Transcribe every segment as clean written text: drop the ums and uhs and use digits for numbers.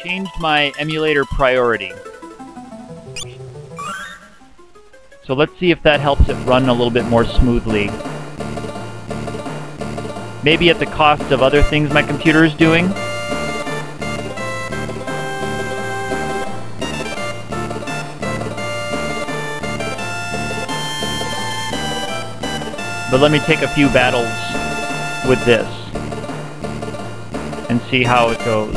changed my emulator priority. So let's see if that helps it run a little bit more smoothly. Maybe at the cost of other things my computer is doing. But let me take a few battles with this and see how it goes.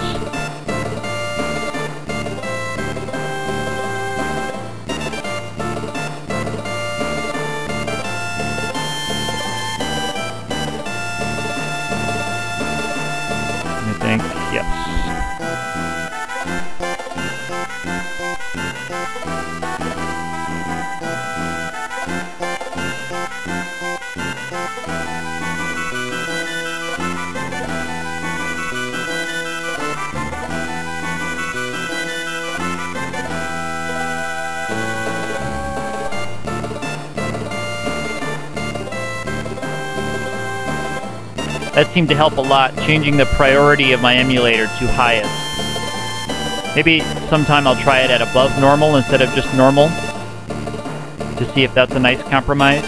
I think, yes. That seemed to help a lot, changing the priority of my emulator to highest. Maybe sometime I'll try it at above normal instead of just normal, to see if that's a nice compromise.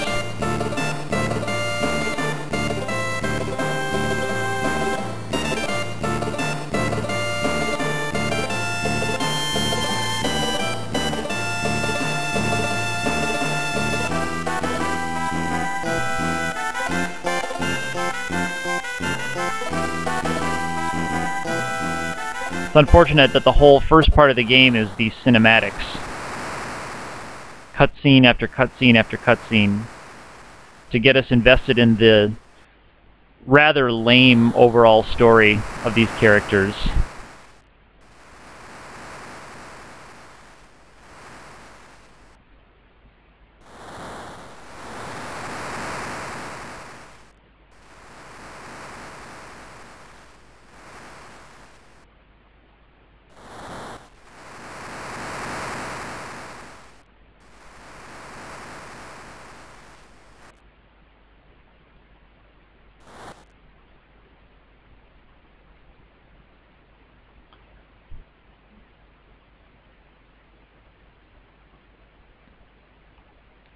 It's unfortunate that the whole first part of the game is these cinematics. Cutscene after cutscene after cutscene to get us invested in the rather lame overall story of these characters.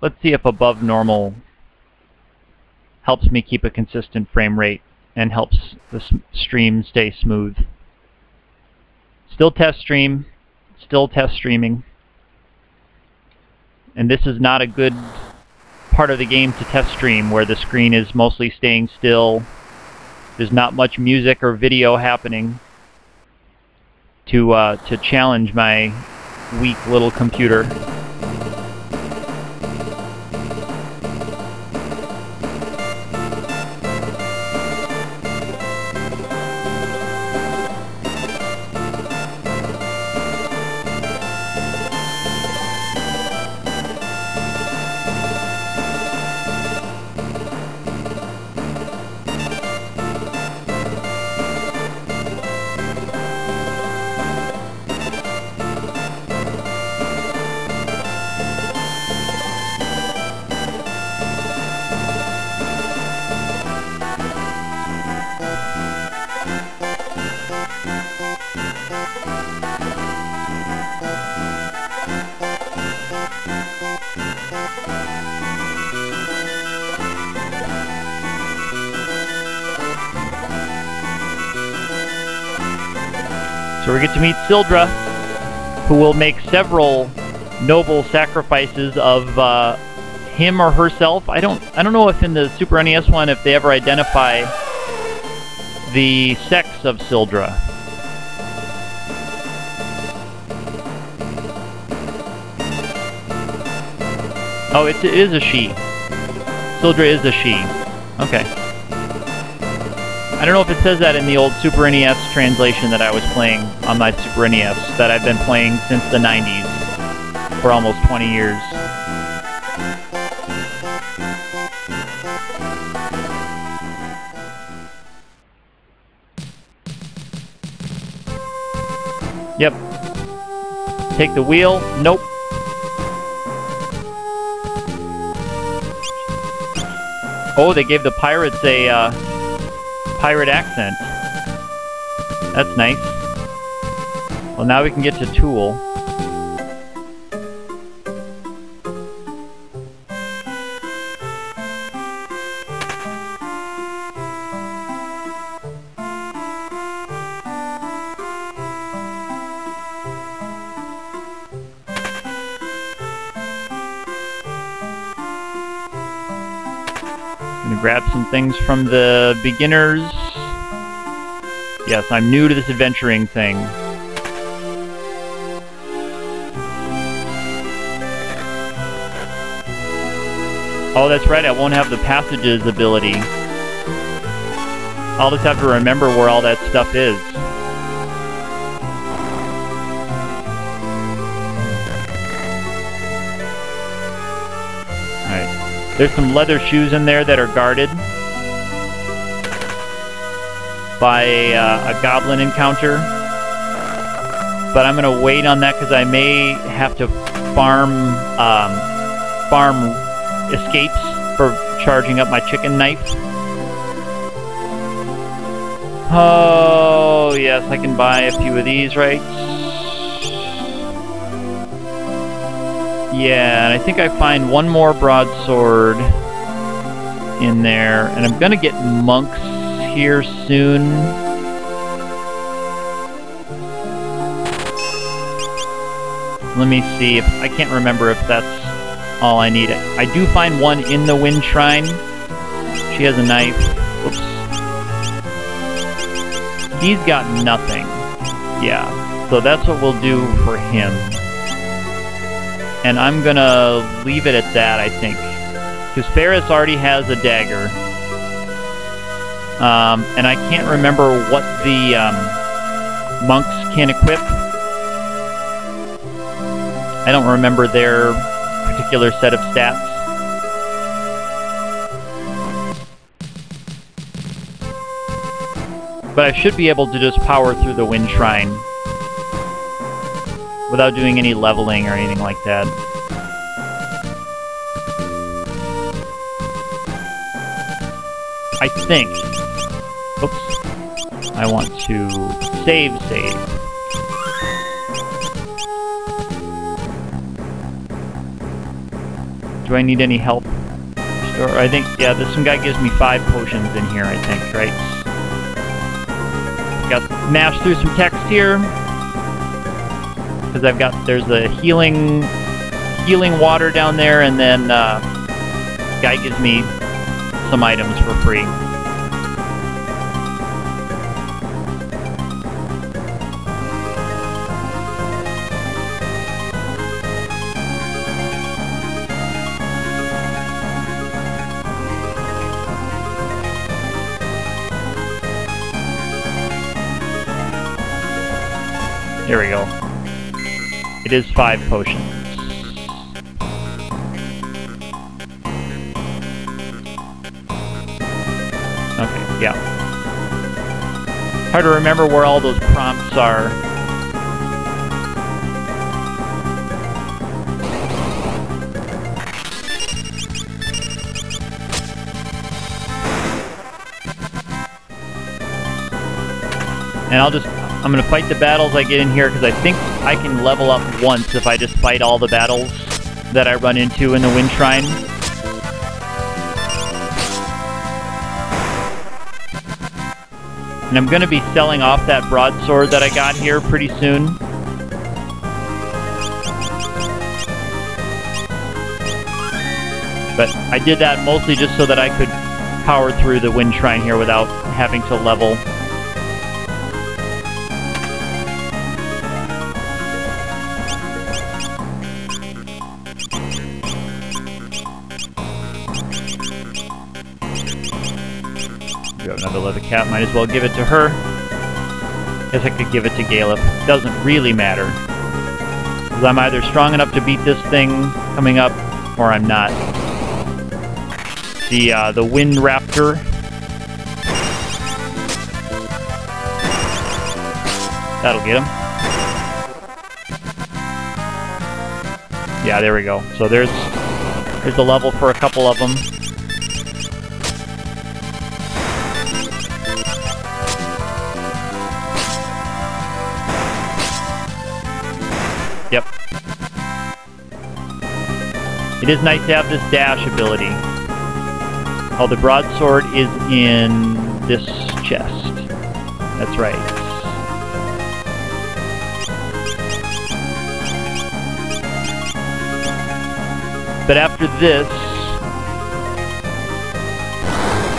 Let's see if above normal helps me keep a consistent frame rate and helps the stream stay smooth. Still test stream, still test streaming. And this is not a good part of the game to test stream, where the screen is mostly staying still. There's not much music or video happening to challenge my weak little computer. So we get to meet Sildra, who will make several noble sacrifices of him or herself. I don't know if in the Super NES one if they ever identify the sex of Sildra. Oh, it is a she. Sildra is a she. Okay. I don't know if it says that in the old Super NES translation that I was playing on my Super NES, that I've been playing since the 90s, for almost 20 years. Yep. Take the wheel. Nope. Oh, they gave the pirates a pirate accent. That's nice. Well, now we can get to Tool. Grab some things from the beginners. Yes, I'm new to this adventuring thing. Oh, that's right, I won't have the passages ability. I'll just have to remember where all that stuff is. There's some leather shoes in there that are guarded by a goblin encounter. But I'm going to wait on that because I may have to farm escapes for charging up my chicken knife. Oh, yes, I can buy a few of these, right? Yeah, and I think I find one more broadsword in there, and I'm gonna get monks here soon. Let me see if I can't remember if that's all I need. I do find one in the Wind Shrine. She has a knife. Oops. He's got nothing. Yeah, so that's what we'll do for him. And I'm gonna leave it at that, I think. Because Ferris already has a dagger. And I can't remember what the monks can equip. I don't remember their particular set of stats. But I should be able to just power through the Wind Shrine without doing any leveling or anything like that. I think. Oops. I want to save. Do I need any help? I think, yeah, some guy gives me 5 potions in here, I think, right? Got mash through some text here. Because there's a healing water down there, and then guy gives me some items for free. There we go. It is 5 potions. Okay, yeah. Hard to remember where all those prompts are. And I'm gonna fight the battles I get in here because I think I can level up once if I just fight all the battles that I run into in the Wind Shrine. And I'm gonna be selling off that broadsword that I got here pretty soon. But I did that mostly just so that I could power through the Wind Shrine here without having to level. Another leather cap, might as well give it to her. Guess I could give it to Galef. Doesn't really matter. Because I'm either strong enough to beat this thing coming up, or I'm not. The Wind Raptor. That'll get him. Yeah, there we go. So there's the level for a couple of them. Yep. It is nice to have this dash ability. Oh, the broadsword is in this chest. That's right. But after this,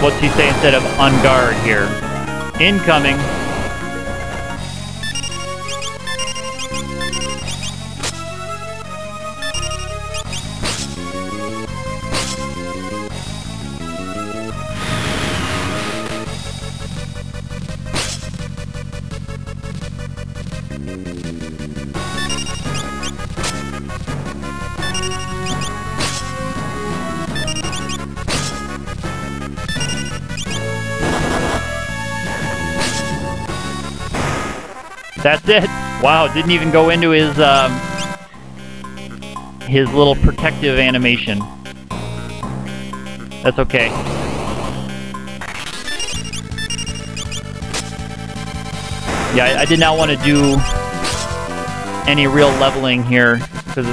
what's he say instead of on guard here? Incoming. That's it. Wow, didn't even go into his little protective animation. That's okay. Yeah, I did not want to do any real leveling here, because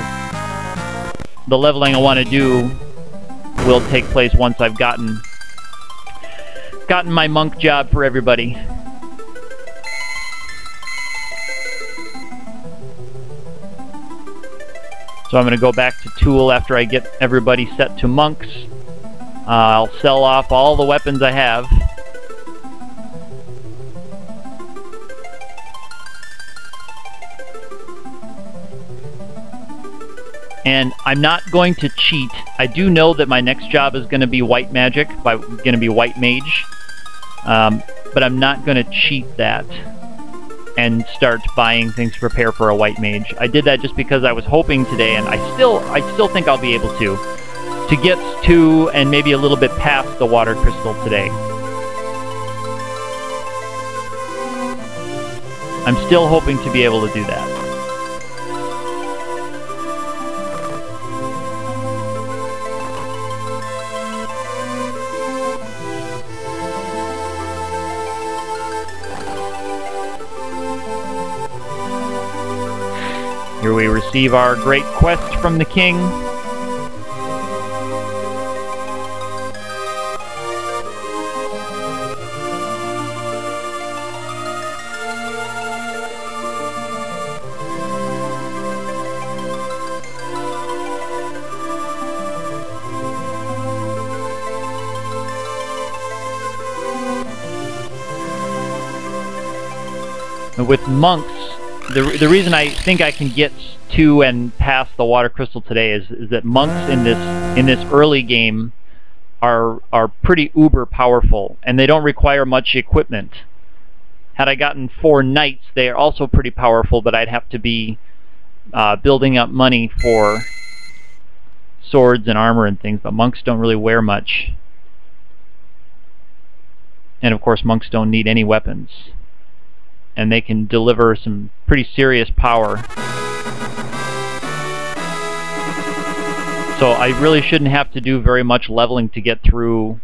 the leveling I want to do will take place once I've gotten my monk job for everybody. So I'm going to go back to Tool after I get everybody set to monks. I'll sell off all the weapons I have. And I'm not going to cheat. I do know that my next job is going to be white magic, going to be white mage. But I'm not going to cheat that and start buying things to prepare for a white mage. I did that just because I was hoping today, and I still think I'll be able to get to and maybe a little bit past the water crystal today. I'm still hoping to be able to do that. Here we receive our great quest from the king. With monks, the reason I think I can get to and past the water crystal today is that monks in this early game are pretty uber powerful, and they don't require much equipment. Had I gotten 4 knights, they are also pretty powerful, but I'd have to be building up money for swords and armor and things, but monks don't really wear much. And of course monks don't need any weapons. And they can deliver some pretty serious power. So I really shouldn't have to do very much leveling to get through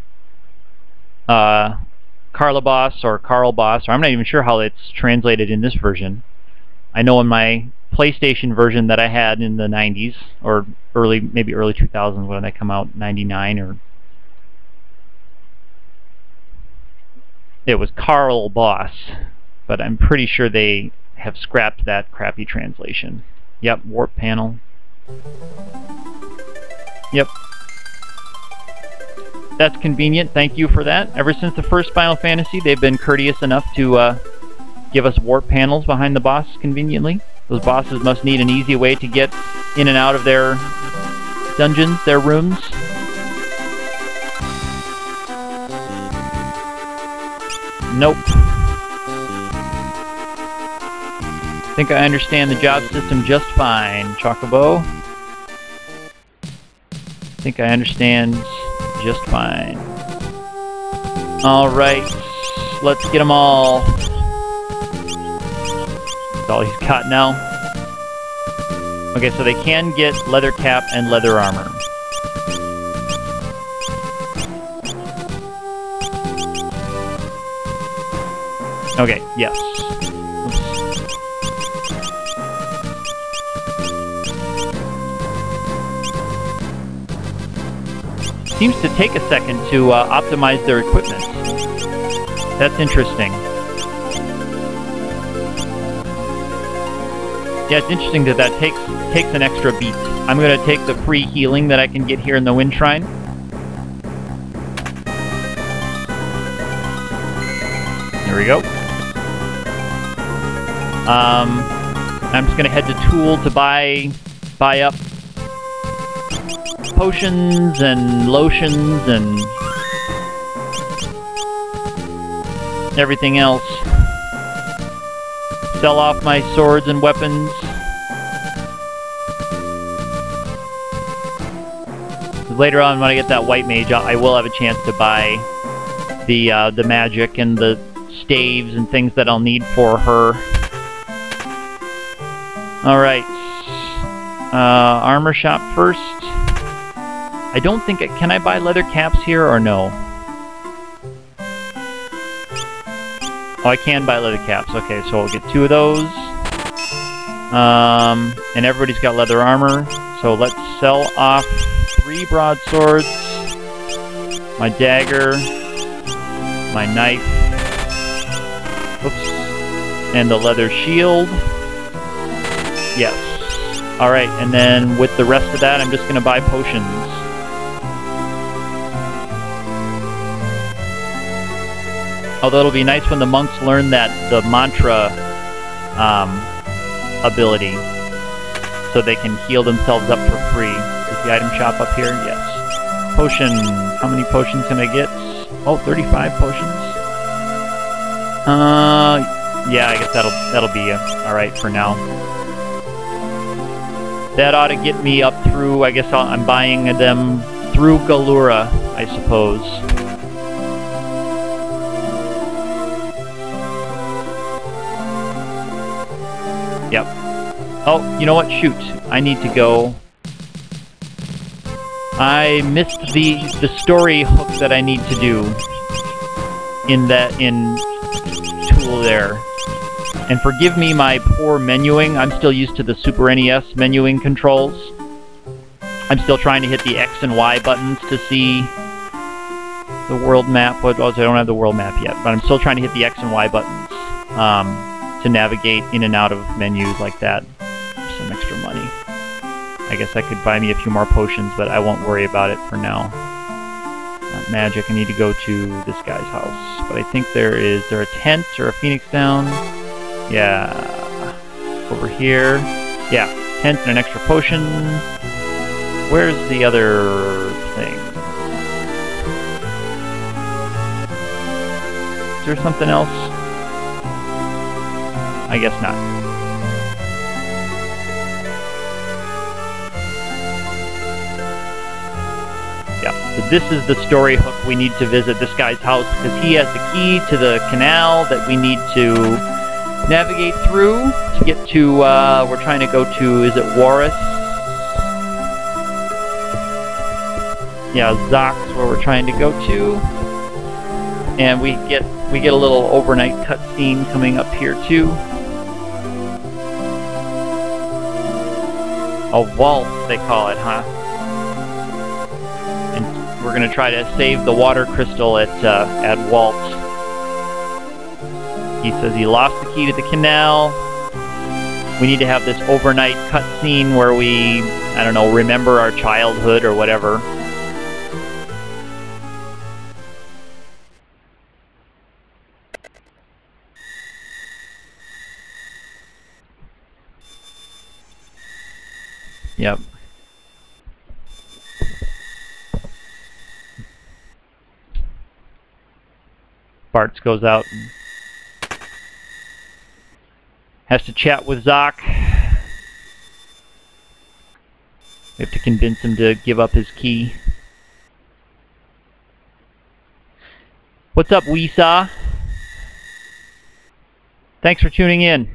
Carla boss or Carl boss, or I'm not even sure how it's translated in this version. I know in my PlayStation version that I had in the 90s, or maybe early 2000s when they come out, 99, or it was Carl boss. But I'm pretty sure they have scrapped that crappy translation. Yep, warp panel. Yep. That's convenient, thank you for that. Ever since the first Final Fantasy, they've been courteous enough to give us warp panels behind the boss conveniently. Those bosses must need an easy way to get in and out of their dungeons, their rooms. Nope. I think I understand the job system just fine, Chocobo. I think I understand just fine. Alright, let's get them all. That's all he's got now. Okay, so they can get leather cap and leather armor. Okay, yes. seems to take a second to optimize their equipment. That's interesting. Yeah, it's interesting that that takes an extra beat. I'm going to take the free healing that I can get here in the Wind Shrine. There we go. I'm just going to head to Tool to buy up potions and lotions and everything else. Sell off my swords and weapons. Later on, when I get that white mage, I will have a chance to buy the magic and the staves and things that I'll need for her. All right, armor shop first. I don't think can I buy leather caps here or no? Oh, I can buy leather caps. Okay, so I'll get 2 of those. And everybody's got leather armor. So let's sell off 3 broadswords, my dagger, my knife, oops, and the leather shield. Yes. Alright, and then with the rest of that, I'm just going to buy potions. Although it'll be nice when the monks learn the mantra ability, so they can heal themselves up for free. Is the item shop up here? Yes. Potion. How many potions can I get? Oh, 35 potions. Yeah, I guess that'll be alright for now. That ought to get me up through, I guess I'm buying them through Galura, I suppose. Yep. Oh, you know what? Shoot. I need to go. I missed the story hook that I need to do in Tool there. And forgive me my poor menuing. I'm still used to the Super NES menuing controls. I'm still trying to hit the X and Y buttons to see the world map. I don't have the world map yet, but I'm still trying to hit the X and Y buttons to navigate in and out of menus like that for some extra money. I guess I could buy me a few more potions, but I won't worry about it for now. Not magic. I need to go to this guy's house. But I think is there a tent or a phoenix down? Yeah. Over here. Yeah. Tent and an extra potion. Where's the other thing? Is there something else? I guess not. Yeah, so this is the story hook. We need to visit this guy's house because he has the key to the canal that we need to navigate through to get to, we're trying to go to, is it Warris? Yeah, Zock's where we're trying to go to. And we get a little overnight cutscene coming up here too. A waltz, they call it, huh? And we're gonna try to save the water crystal at Waltz. He says he lost the key to the canal. We need to have this overnight cutscene where we, I don't know, remember our childhood or whatever. Yep. Bartz goes out and has to chat with Zock. We have to convince him to give up his key. What's up, Weesaw? Thanks for tuning in.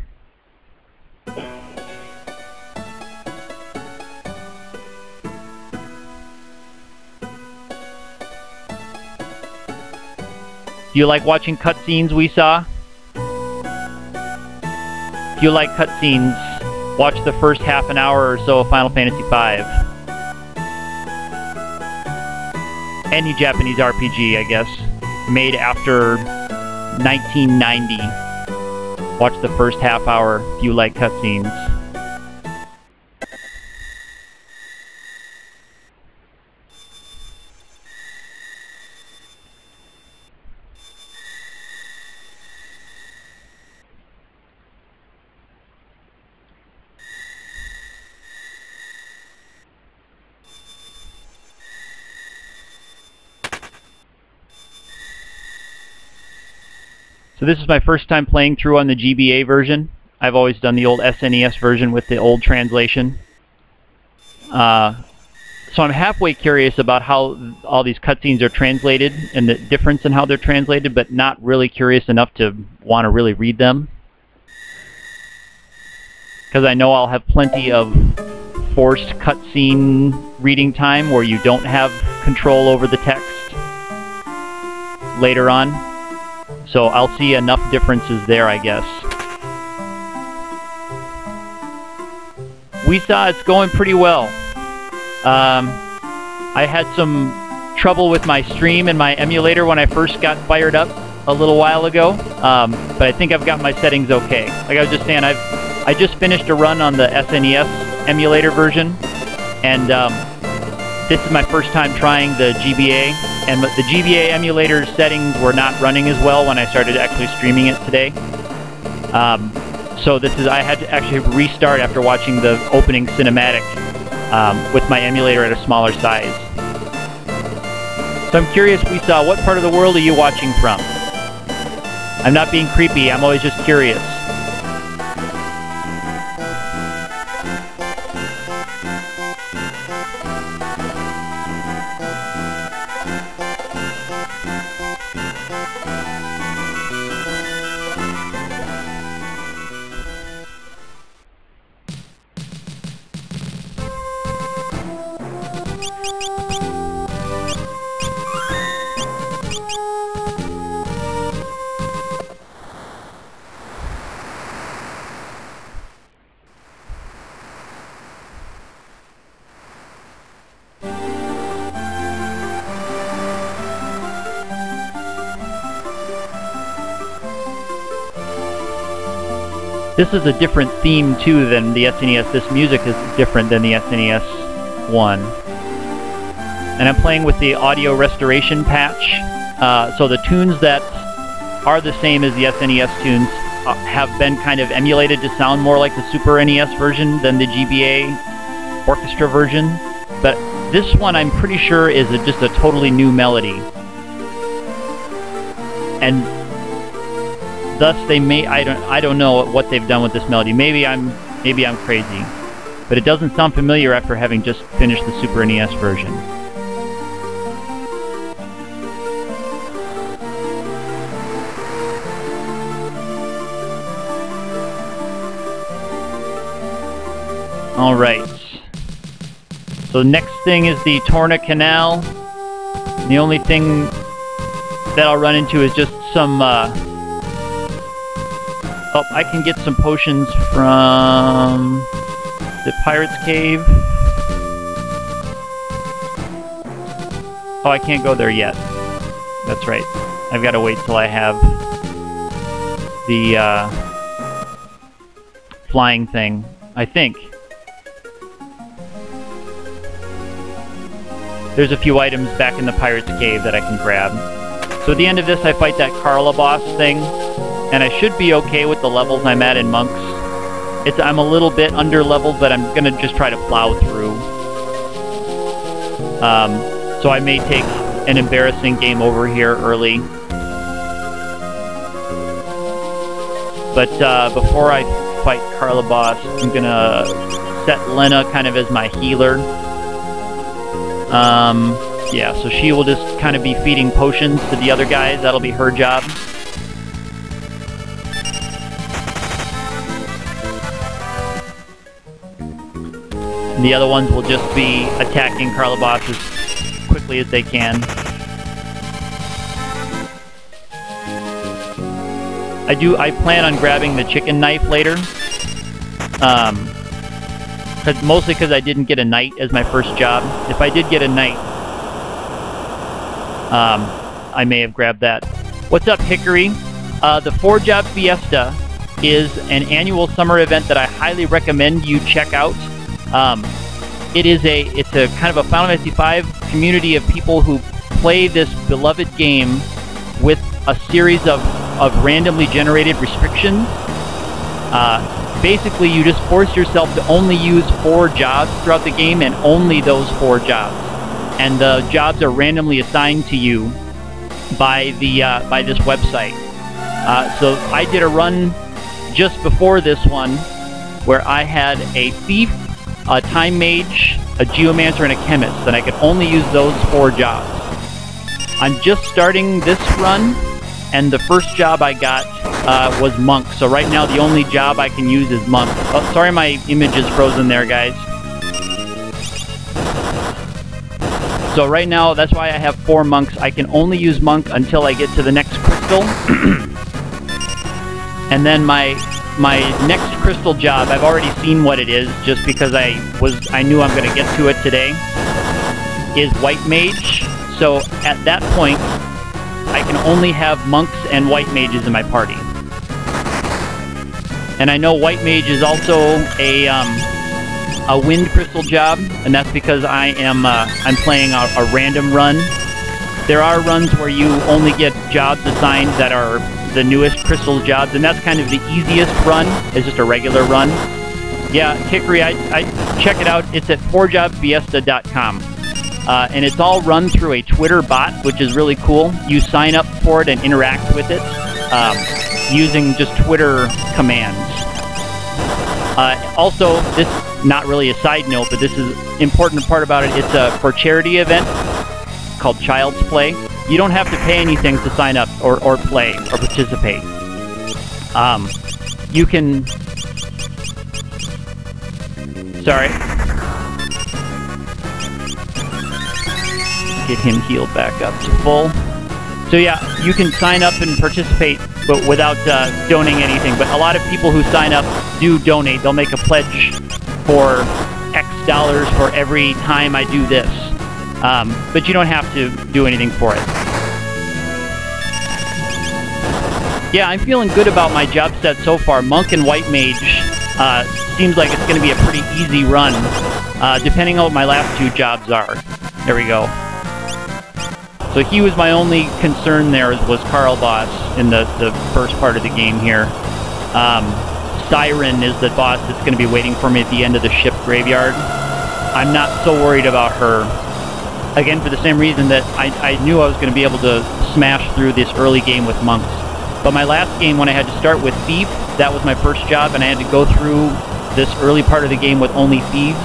Do you like watching cutscenes, Weesaw? If you like cutscenes, watch the first half an hour or so of Final Fantasy V. any Japanese RPG, I guess, made after 1990. Watch the first half hour if you like cutscenes. So this is my first time playing through on the GBA version. I've always done the old SNES version with the old translation. So I'm halfway curious about how all these cutscenes are translated and the difference in how they're translated, but not really curious enough to want to really read them. Because I know I'll have plenty of forced cutscene reading time where you don't have control over the text later on. So I'll see enough differences there, I guess. We saw it's going pretty well. I had some trouble with my stream and my emulator when I first got fired up a little while ago, but I think I've got my settings okay. Like I was just saying, I just finished a run on the SNES emulator version, and this is my first time trying the GBA, and the GBA emulator settings were not running as well when I started actually streaming it today. So I had to actually restart after watching the opening cinematic with my emulator at a smaller size. So I'm curious, Weesaw, what part of the world are you watching from? I'm not being creepy, I'm always just curious. This is a different theme, too, than the SNES. This music is different than the SNES one. And I'm playing with the audio restoration patch. So the tunes that are the same as the SNES tunes have been kind of emulated to sound more like the Super NES version than the GBA orchestra version. But this one, I'm pretty sure, is just a totally new melody. And thus, they may, I don't know what they've done with this melody. Maybe I'm crazy, but it doesn't sound familiar after having just finished the Super NES version. All right. So the next thing is the Torna Canal. The only thing that I'll run into is just some. Oh, I can get some potions from the Pirate's Cave. Oh, I can't go there yet. That's right. I've got to wait till I have the flying thing, I think. There's a few items back in the Pirate's Cave that I can grab. So at the end of this, I fight that Carla boss thing. And I should be okay with the levels I'm at in Monks. I'm a little bit under-leveled, but I'm going to just try to plow through. So I may take an embarrassing game over here early. But before I fight Carla Boss, I'm going to set Lena kind of as my healer. Yeah, so she will just kind of be feeding potions to the other guys. That'll be her job. And the other ones will just be attacking Carla Boss as quickly as they can. I plan on grabbing the chicken knife later. Mostly because I didn't get a knight as my first job. If I did get a knight, I may have grabbed that. What's up, Hickory? The 4-Job Fiesta is an annual summer event that I highly recommend you check out. It's a kind of a Final Fantasy V community of people who play this beloved game with a series of randomly generated restrictions. Basically, you just force yourself to only use 4 jobs throughout the game, and only those 4 jobs. And the jobs are randomly assigned to you by this website. So I did a run just before this one where I had a thief, a time mage, a geomancer, and a chemist, and I could only use those 4 jobs. I'm just starting this run, and the first job I got was monk. So right now the only job I can use is monk. Oh, sorry, my image is frozen there, guys. So right now, that's why I have 4 monks. I can only use monk until I get to the next crystal. And then my next crystal job, I've already seen what it is, just because I knew I'm going to get to it today, is white mage. So at that point, I can only have monks and white mages in my party. And I know white mage is also a wind crystal job, and that's because I'm playing a random run. There are runs where you only get jobs assigned that are the newest crystal jobs, and that's kind of the easiest run. It's just a regular run. Yeah, Hickory, I check it out. It's at 4jobfiesta.com. And it's all run through a Twitter bot, which is really cool. You sign up for it and interact with it using just Twitter commands. Also, this not really a side note, but this is important part about it. It's a for charity event called Child's Play. You don't have to pay anything to sign up or play or participate. You can... Sorry. Get him healed back up to full. So yeah, you can sign up and participate, but without donating anything. But a lot of people who sign up do donate. They'll make a pledge for X dollars for every time I do this. But you don't have to do anything for it. Yeah, I'm feeling good about my job set so far. Monk and White Mage seems like it's going to be a pretty easy run, depending on what my last 2 jobs are. There we go. So he was my only concern there, was Carl Boss in the first part of the game here. Siren is the boss that's going to be waiting for me at the end of the ship graveyard. I'm not so worried about her. Again, for the same reason that I knew I was going to be able to smash through this early game with monks. But my last game, when I had to start with Thief, that was my first job, and I had to go through this early part of the game with only Thieves.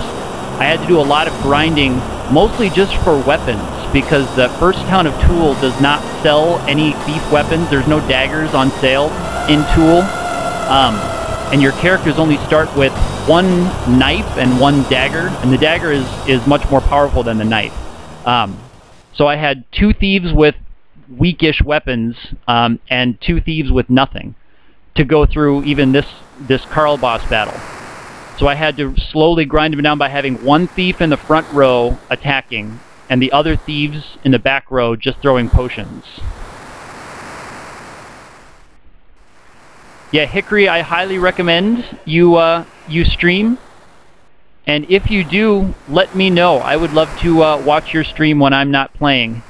I had to do a lot of grinding, mostly just for weapons, because the first town of Tool does not sell any Thief weapons. There's no daggers on sale in Tool. And your characters only start with 1 knife and 1 dagger, and the dagger is much more powerful than the knife. So I had 2 thieves with weakish weapons and 2 thieves with nothing to go through even this Carl boss battle. So I had to slowly grind him down by having 1 thief in the front row attacking and the other thieves in the back row just throwing potions. Yeah, Hickory, I highly recommend you stream. And if you do, let me know. I would love to watch your stream when I'm not playing.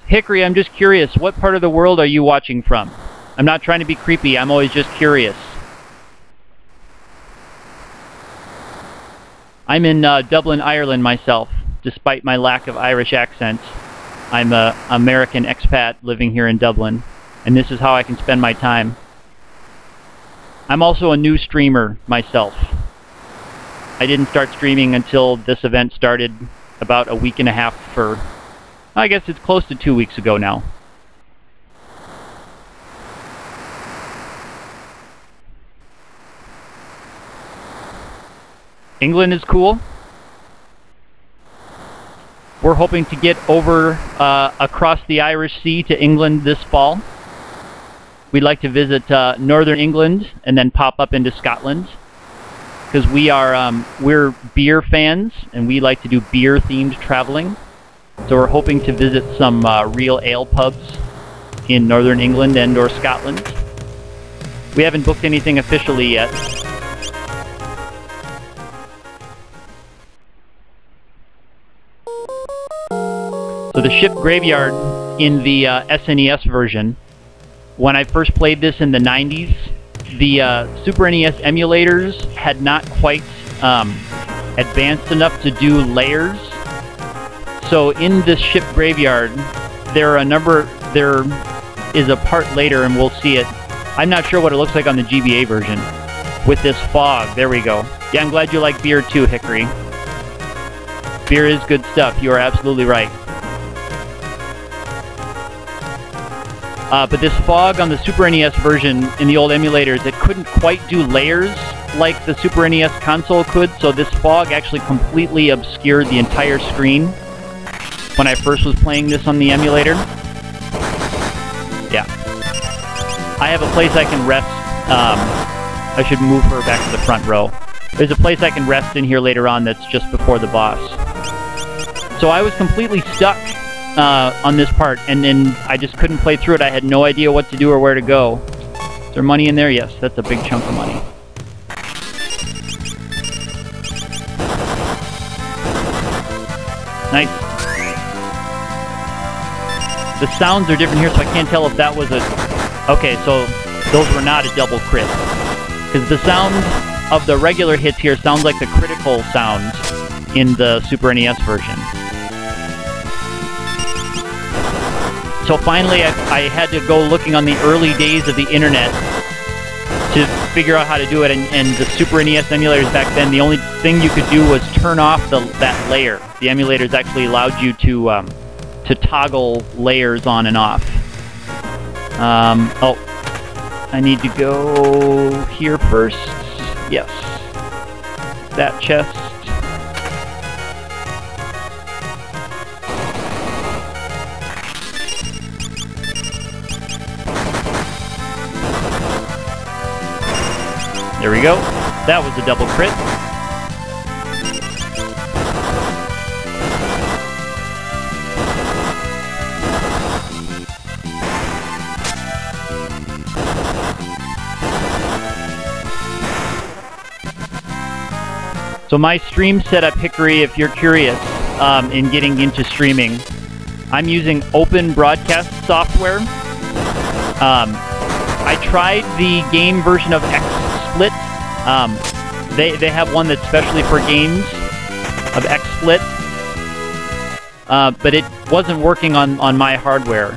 Hickory, I'm just curious, what part of the world are you watching from? I'm not trying to be creepy, I'm always just curious. I'm in Dublin, Ireland myself, despite my lack of Irish accent. I'm an American expat living here in Dublin, and this is how I can spend my time. I'm also a new streamer myself. I didn't start streaming until this event started about a week and a half for, I guess it's close to 2 weeks ago now. England is cool. We're hoping to get over across the Irish Sea to England this fall. We'd like to visit northern England and then pop up into Scotland, because we're beer fans and we like to do beer-themed traveling. So we're hoping to visit some real ale pubs in northern England and or Scotland. We haven't booked anything officially yet. So the ship graveyard in the SNES version, when I first played this in the 90s, the Super NES emulators had not quite advanced enough to do layers. So in this ship graveyard, there is a part later, and we'll see it. I'm not sure what it looks like on the GBA version with this fog. There we go. Yeah, I'm glad you like beer too, Hickory. Beer is good stuff. You are absolutely right. But this fog on the Super NES version in the old emulators, it couldn't quite do layers like the Super NES console could, so this fog actually completely obscured the entire screen when I first was playing this on the emulator. Yeah. I have a place I can rest. I should move her back to the front row. There's a place I can rest in here later on that's just before the boss. So I was completely stuck on this part, and then I just couldn't play through it. I had no idea what to do or where to go. Is there money in there? Yes, that's a big chunk of money. Nice. The sounds are different here, so I can't tell if that was a... Okay, so those were not a double crit. Because the sound of the regular hits here sounds like the critical sounds in the Super NES version. So finally, I had to go looking on the early days of the internet to figure out how to do it, and the Super NES emulators back then, the only thing you could do was turn off that layer. The emulators actually allowed you to toggle layers on and off. Oh, I need to go here first. Yes. That chest. There we go. That was a double crit. So my stream setup, Hickory, if you're curious in getting into streaming, I'm using open broadcast software. I tried the game version of XSplit. They have one that's specially for games of XSplit, but it wasn't working on my hardware.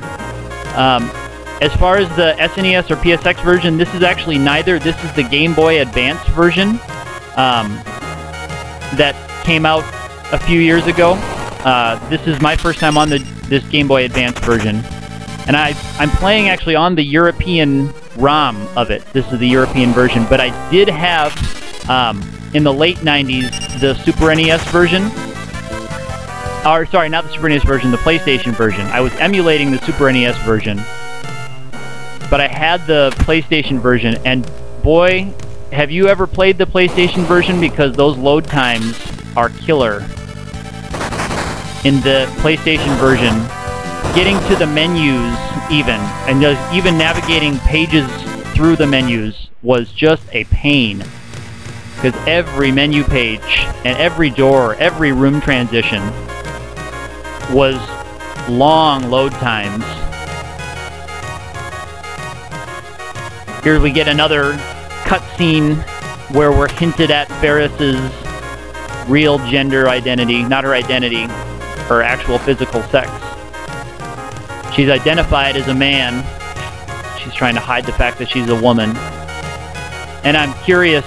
As far as the SNES or PSX version, this is actually neither. This is the Game Boy Advance version that came out a few years ago. This is my first time on this Game Boy Advance version, and I'm playing actually on the European ROM of it. This is the European version, but I did have in the late 90s the Super NES version. Or sorry, not the Super NES version, the PlayStation version. I was emulating the Super NES version, but I had the PlayStation version, and boy, have you ever played the PlayStation version? Because those load times are killer. In the PlayStation version, getting to the menus and just even navigating pages through the menus was just a pain. Because every menu page and every door, every room transition was long load times. Here we get another cutscene where we're hinted at Ferris's real gender identity, not her identity, her actual physical sex. She's identified as a man. She's trying to hide the fact that she's a woman. And I'm curious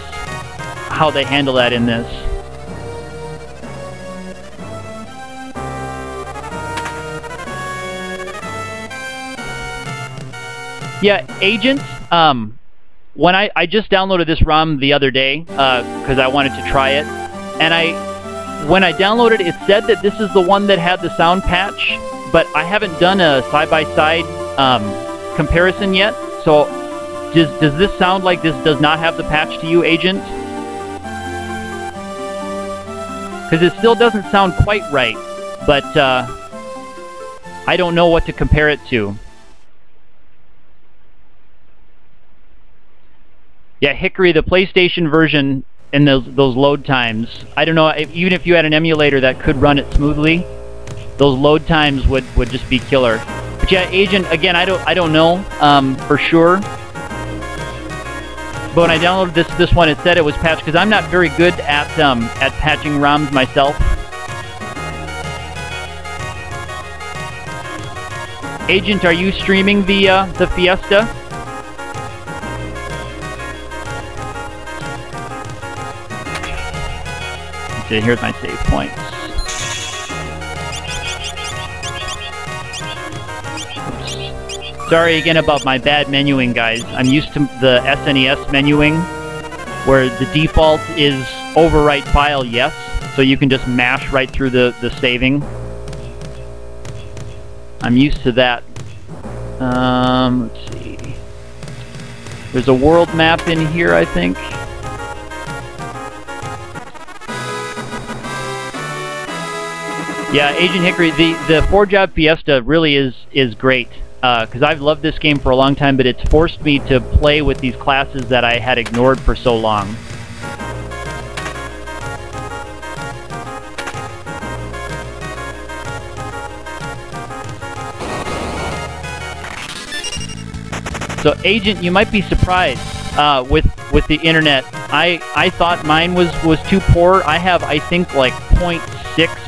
how they handle that in this. Yeah, Agent, when I just downloaded this ROM the other day because I wanted to try it, and when I downloaded it, it said that this is the one that had the sound patch, but I haven't done a side-by-side comparison yet. So does this sound like this does not have the patch to you, Agent? Because it still doesn't sound quite right, but I don't know what to compare it to. Yeah, Hickory, the PlayStation version and those load times, I don't know, even if you had an emulator that could run it smoothly, those load times would just be killer. But yeah, Agent, again, I don't know for sure. But when I downloaded this one, it said it was patched, because I'm not very good at patching ROMs myself. Agent, are you streaming the Fiesta? Let's see, here's my save points. Sorry again about my bad menuing, guys. I'm used to the SNES menuing, where the default is overwrite file yes, so you can just mash right through the saving. I'm used to that. Let's see. There's a world map in here, I think. Yeah, Agent Hickory, the 4-Job Fiesta really is great. Because I've loved this game for a long time, but it's forced me to play with these classes that I had ignored for so long. So, Agent, you might be surprised with the internet. I thought mine was too poor. I have, I think, like 0.6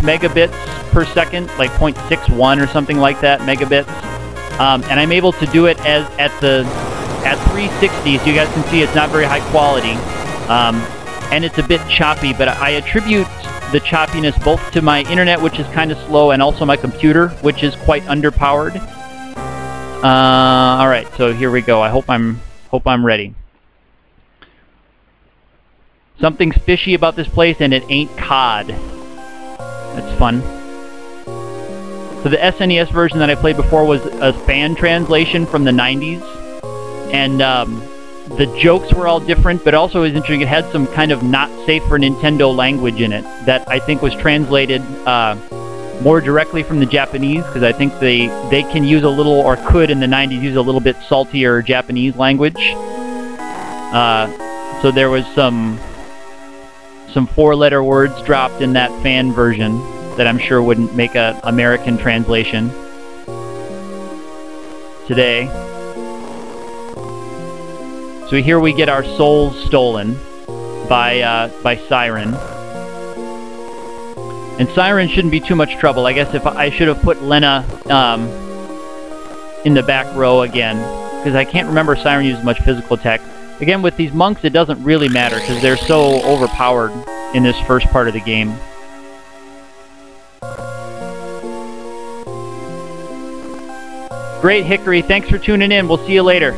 megabits per second, like 0.61 or something like that megabits. And I'm able to do it at 360, so you guys can see it's not very high quality, and it's a bit choppy. But I attribute the choppiness both to my internet, which is kind of slow, and also my computer, which is quite underpowered. All right, so here we go. I hope I'm ready. Something's fishy about this place, and it ain't COD. That's fun. So the SNES version that I played before was a fan translation from the 90s, and the jokes were all different, but also it was interesting. It had some kind of not safe for Nintendo language in it that I think was translated more directly from the Japanese, because I think they can use a little, or could in the 90s, use a little bit saltier Japanese language. So there was some 4-letter words dropped in that fan version that I'm sure wouldn't make an American translation today. So here we get our souls stolen by Siren. And Siren shouldn't be too much trouble. I guess if I should have put Lena in the back row again, because I can't remember Siren uses much physical attack. Again, with these monks, it doesn't really matter, because they're so overpowered in this first part of the game. Great, Hickory. Thanks for tuning in. We'll see you later.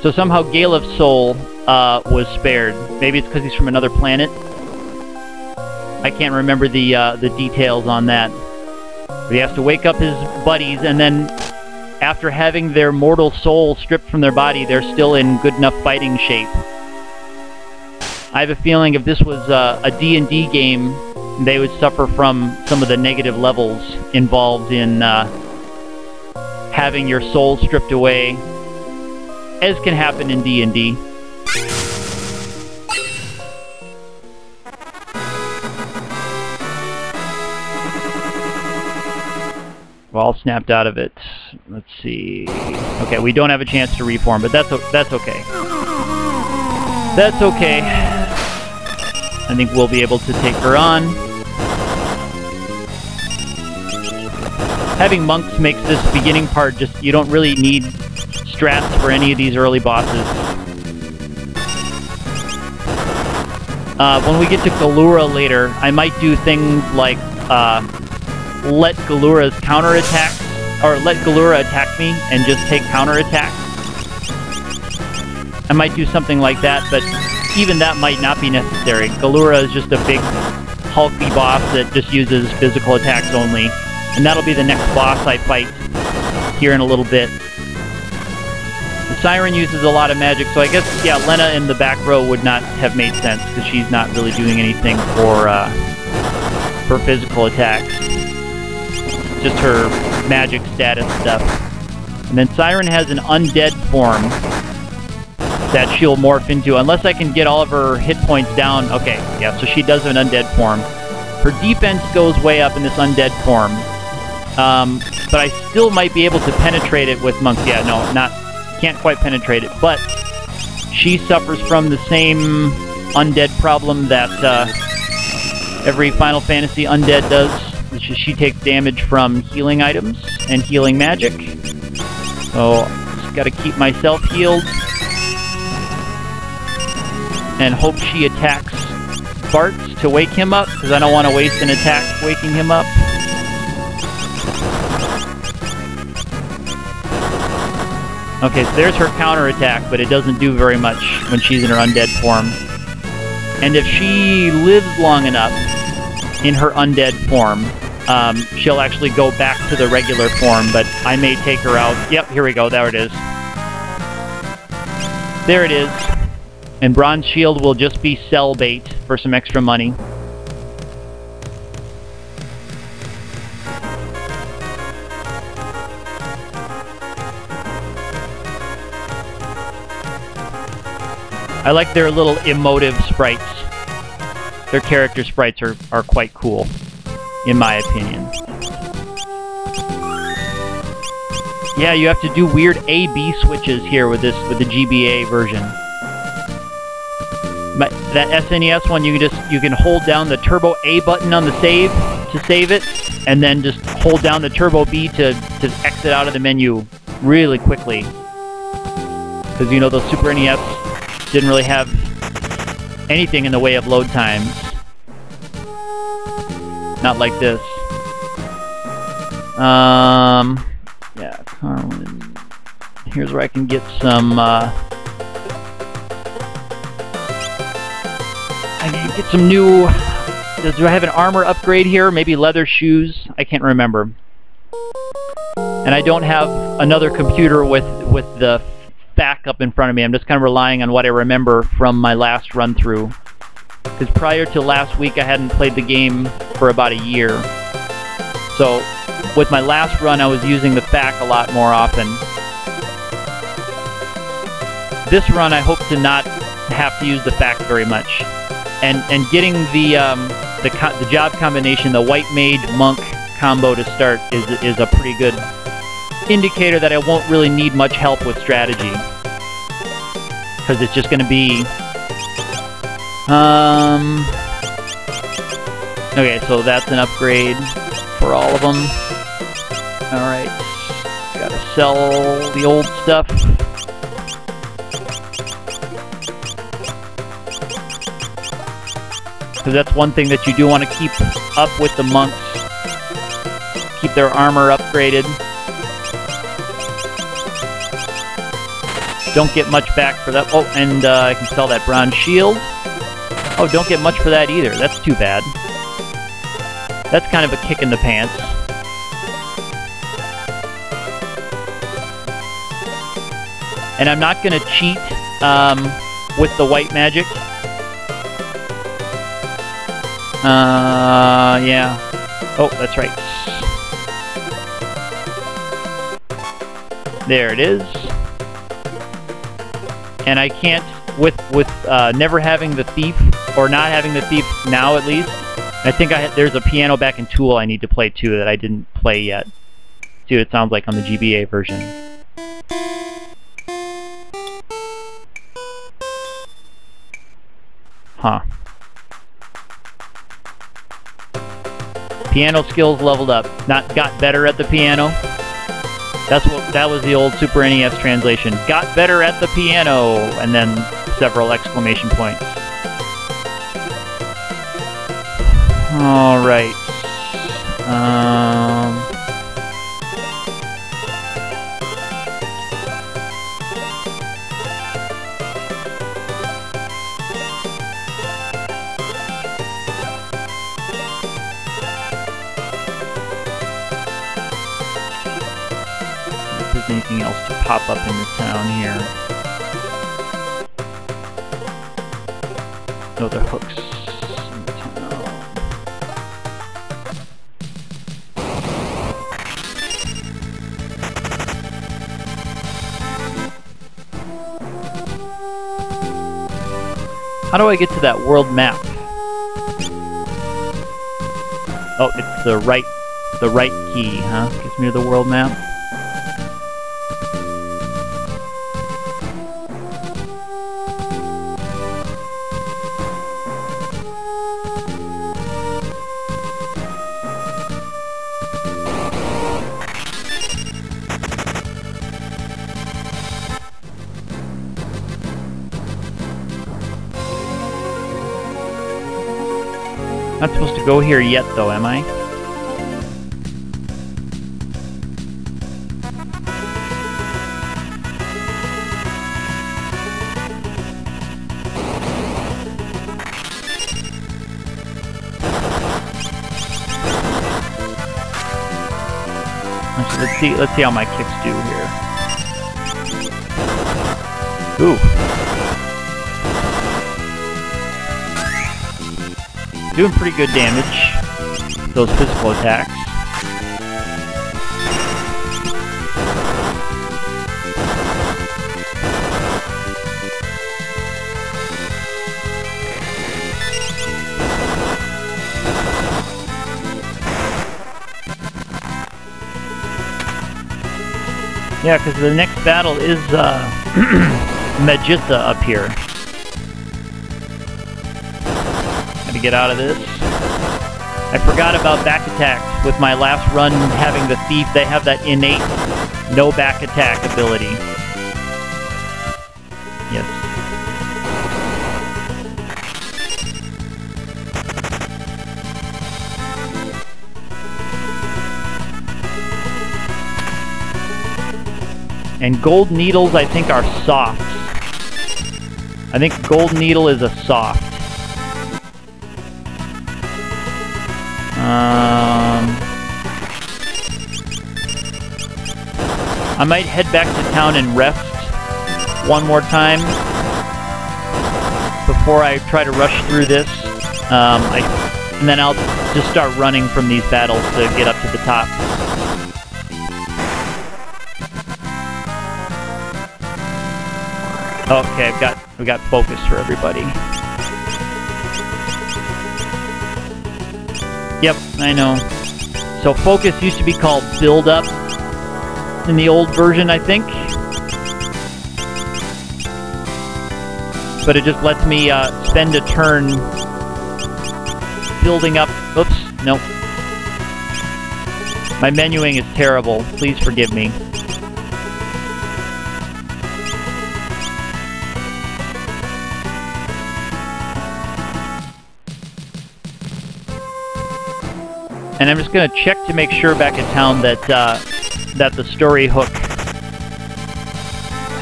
So somehow Gale of Soul was spared. Maybe it's because he's from another planet. I can't remember the details on that. But he has to wake up his buddies, and then after having their mortal soul stripped from their body, they're still in good enough fighting shape. I have a feeling if this was a D&D game, they would suffer from some of the negative levels involved in having your soul stripped away, as can happen in D&D. We're all snapped out of it. Let's see. Okay, we don't have a chance to reform, but that's okay. That's okay. I think we'll be able to take her on. Having monks makes this beginning part just, you don't really need strats for any of these early bosses. When we get to Galura later, I might do things like let Galura's counterattack, or let Galura attack me and just take counterattacks. I might do something like that, but even that might not be necessary. Galura is just a big, hulky boss that just uses physical attacks only. And that'll be the next boss I fight here in a little bit. Siren uses a lot of magic, so I guess, yeah, Lena in the back row would not have made sense, because she's not really doing anything for physical attacks. Just her magic status stuff. And then Siren has an undead form that she'll morph into, unless I can get all of her hit points down. Okay, yeah, so she does have an undead form. Her defense goes way up in this undead form. But I still might be able to penetrate it with monks. Yeah, no, can't quite penetrate it, but she suffers from the same undead problem that every Final Fantasy undead does. She takes damage from healing items and healing magic. So, just gotta keep myself healed. And hope she attacks Bartz to wake him up, because I don't want to waste an attack waking him up. Okay, so there's her counterattack, but it doesn't do very much when she's in her undead form. And if she lives long enough in her undead form, she'll actually go back to the regular form, but I may take her out. Yep, here we go, there it is. There it is. And Bronze Shield will just be sell bait for some extra money. I like their little emotive sprites. Their character sprites are quite cool, in my opinion. Yeah, you have to do weird A-B switches here with the GBA version. That SNES one, you can hold down the Turbo A button on the save to save it, and then just hold down the Turbo B to exit out of the menu really quickly. Because, you know, those Super NES didn't really have anything in the way of load times. Not like this. Yeah, Carlin. Here's where I can get some, I can get some new... Do I have an armor upgrade here? Maybe leather shoes? I can't remember. And I don't have another computer with the FAQ up in front of me. I'm just kind of relying on what I remember from my last run-through. Because prior to last week, I hadn't played the game for about a year. So, with my last run, I was using the FAQ a lot more often. This run, I hope to not have to use the FAQ very much. And getting the job combination, the White Mage Monk combo to start is a pretty good indicator that I won't really need much help with strategy. Because it's just going to be... Okay, so that's an upgrade for all of them. Alright. Gotta sell the old stuff. Because that's one thing that you do want to keep up with the monks. Keep their armor upgraded. Don't get much back for that. Oh, and I can sell that bronze shield. Oh, don't get much for that either. That's too bad. That's kind of a kick in the pants. And I'm not going to cheat with the white magic. Yeah. Oh, that's right. There it is. And I can't, with never having the thief, or not having the thief now at least, I think there's a piano back in Tool I need to play too that I didn't play yet. See what it sounds like on the GBA version. Huh. Piano skills leveled up. Not got better at the piano. That was the old Super NES translation. Got better at the piano, and then several exclamation points. All right. His name anything else to pop up in the town here. No other hooks in the town. How do I get to that world map? Oh, it's the right key, huh? Gets me to the world map. Not supposed to go here yet, though, am I? Let's see how my kicks do here. Ooh. Doing pretty good damage, those physical attacks. Yeah, because the next battle is Magitha up here. Gotta get out of this. I forgot about back attacks. With my last run having the Thief, they have that innate no back attack ability. Yes. And gold needles, I think, are soft. I think gold needle is a soft. I might head back to town and rest one more time before I try to rush through this. And then I'll just start running from these battles to get up to the top. Okay, I've got focus for everybody. Yep, I know. So focus used to be called build up in the old version, I think. But it just lets me spend a turn building up. Oops, nope. My menuing is terrible. Please forgive me. And I'm just going to check to make sure back in town that that the story hook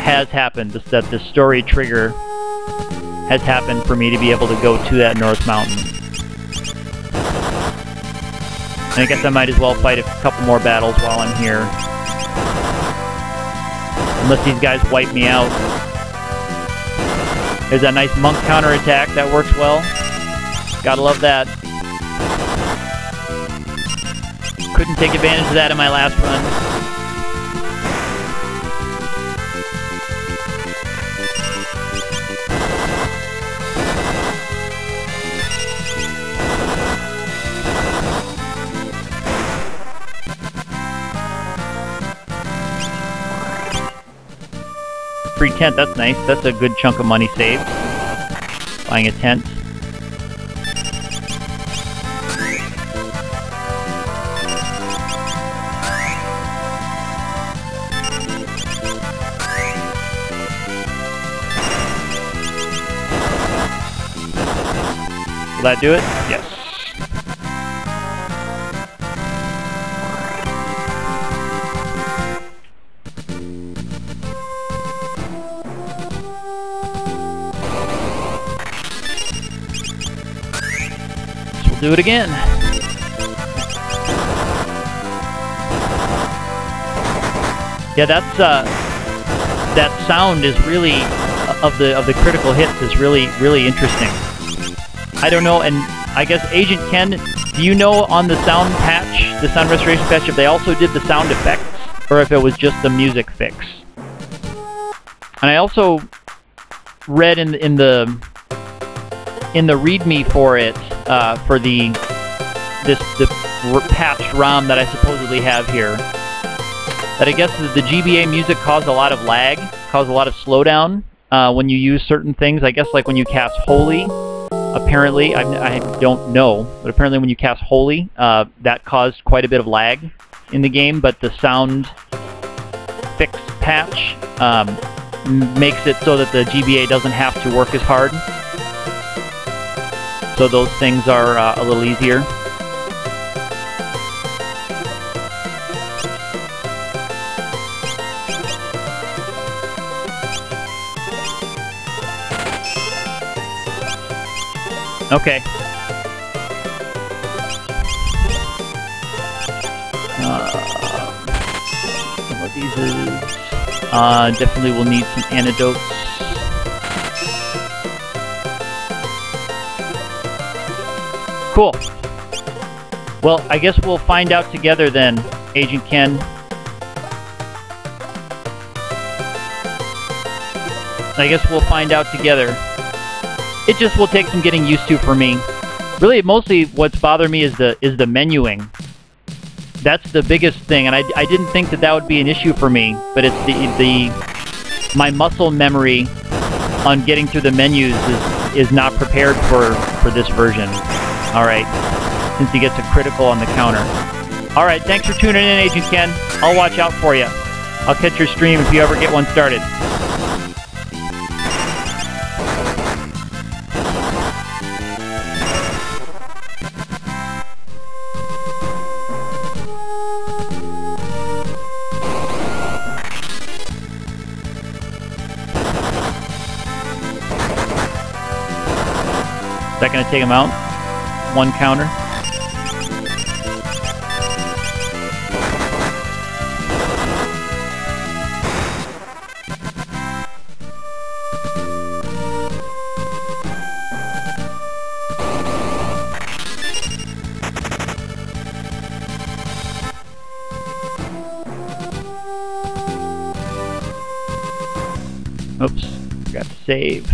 has happened, that the story trigger has happened for me to be able to go to that North Mountain. And I guess I might as well fight a couple more battles while I'm here. Unless these guys wipe me out. There's that nice monk counterattack, that works well. Gotta love that. Couldn't take advantage of that in my last run. Free tent, that's nice. That's a good chunk of money saved. Buying a tent. Will that do it? Yes. So we'll do it again. Yeah, that sound is really of the critical hits is really interesting. I don't know, and I guess Agent Ken, do you know on the sound patch, the sound restoration patch, if they also did the sound effects or if it was just the music fix? And I also read in the README for it for the patched ROM that I supposedly have here, that I guess the GBA music caused a lot of lag, caused a lot of slowdown when you use certain things. I guess like when you cast Holy, apparently, I don't know, but apparently when you cast Holy, that caused quite a bit of lag in the game, but the sound fix patch makes it so that the GBA doesn't have to work as hard. So those things are a little easier. Okay. Some of these is definitely will need some antidotes. Cool. Well, I guess we'll find out together then, Agent Ken. I guess we'll find out together. It just will take some getting used to for me. Really, mostly what's bothering me is the menuing. That's the biggest thing, and I didn't think that would be an issue for me, but it's my muscle memory on getting through the menus is not prepared for this version. All right, since he gets a critical on the counter. All right, thanks for tuning in, Agent Ken. I'll watch out for you. I'll catch your stream if you ever get one started. Is that going to take him out? One counter. Oops, forgot to save.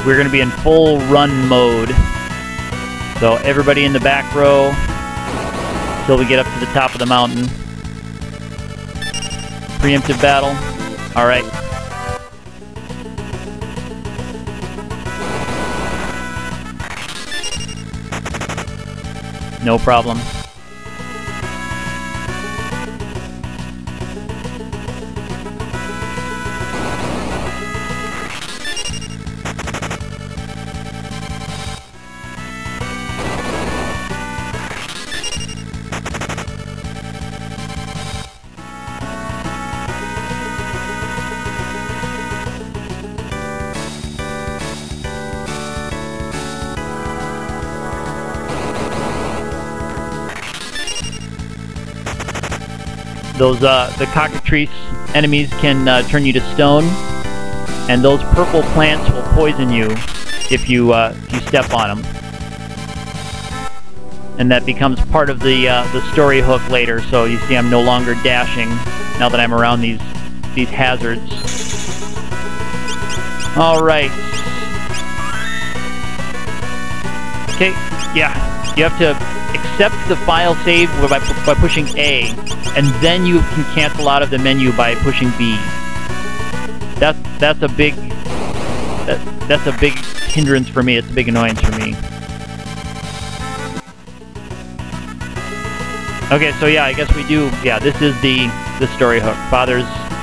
We're going to be in full run mode. So everybody in the back row till we get up to the top of the mountain. Preemptive battle. All right. No problem. Those the cockatrice enemies can turn you to stone, and those purple plants will poison you if you step on them. And that becomes part of the story hook later. So you see, I'm no longer dashing now that I'm around these hazards. All right. Okay. Yeah. You have to accept the file save by pushing A. And then you can cancel out of the menu by pushing B. That's a big hindrance for me. It's a big annoyance for me. Okay, so yeah, I guess we do. Yeah, this is the story hook. Father's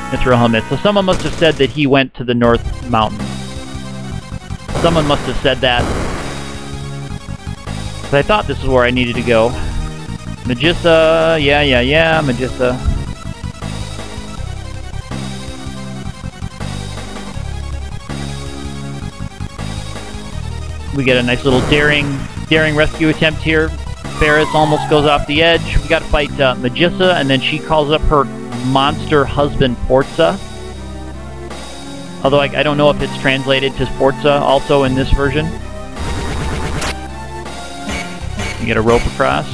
Mithril Helmet. So someone must have said that he went to the North Mountain. Someone must have said that. But I thought this is where I needed to go. Magissa, yeah, Magissa. We get a nice little daring rescue attempt here. Ferris almost goes off the edge. We got to fight Magissa, and then she calls up her monster husband Forza. Although I don't know if it's translated to Forza also in this version. You get a rope across.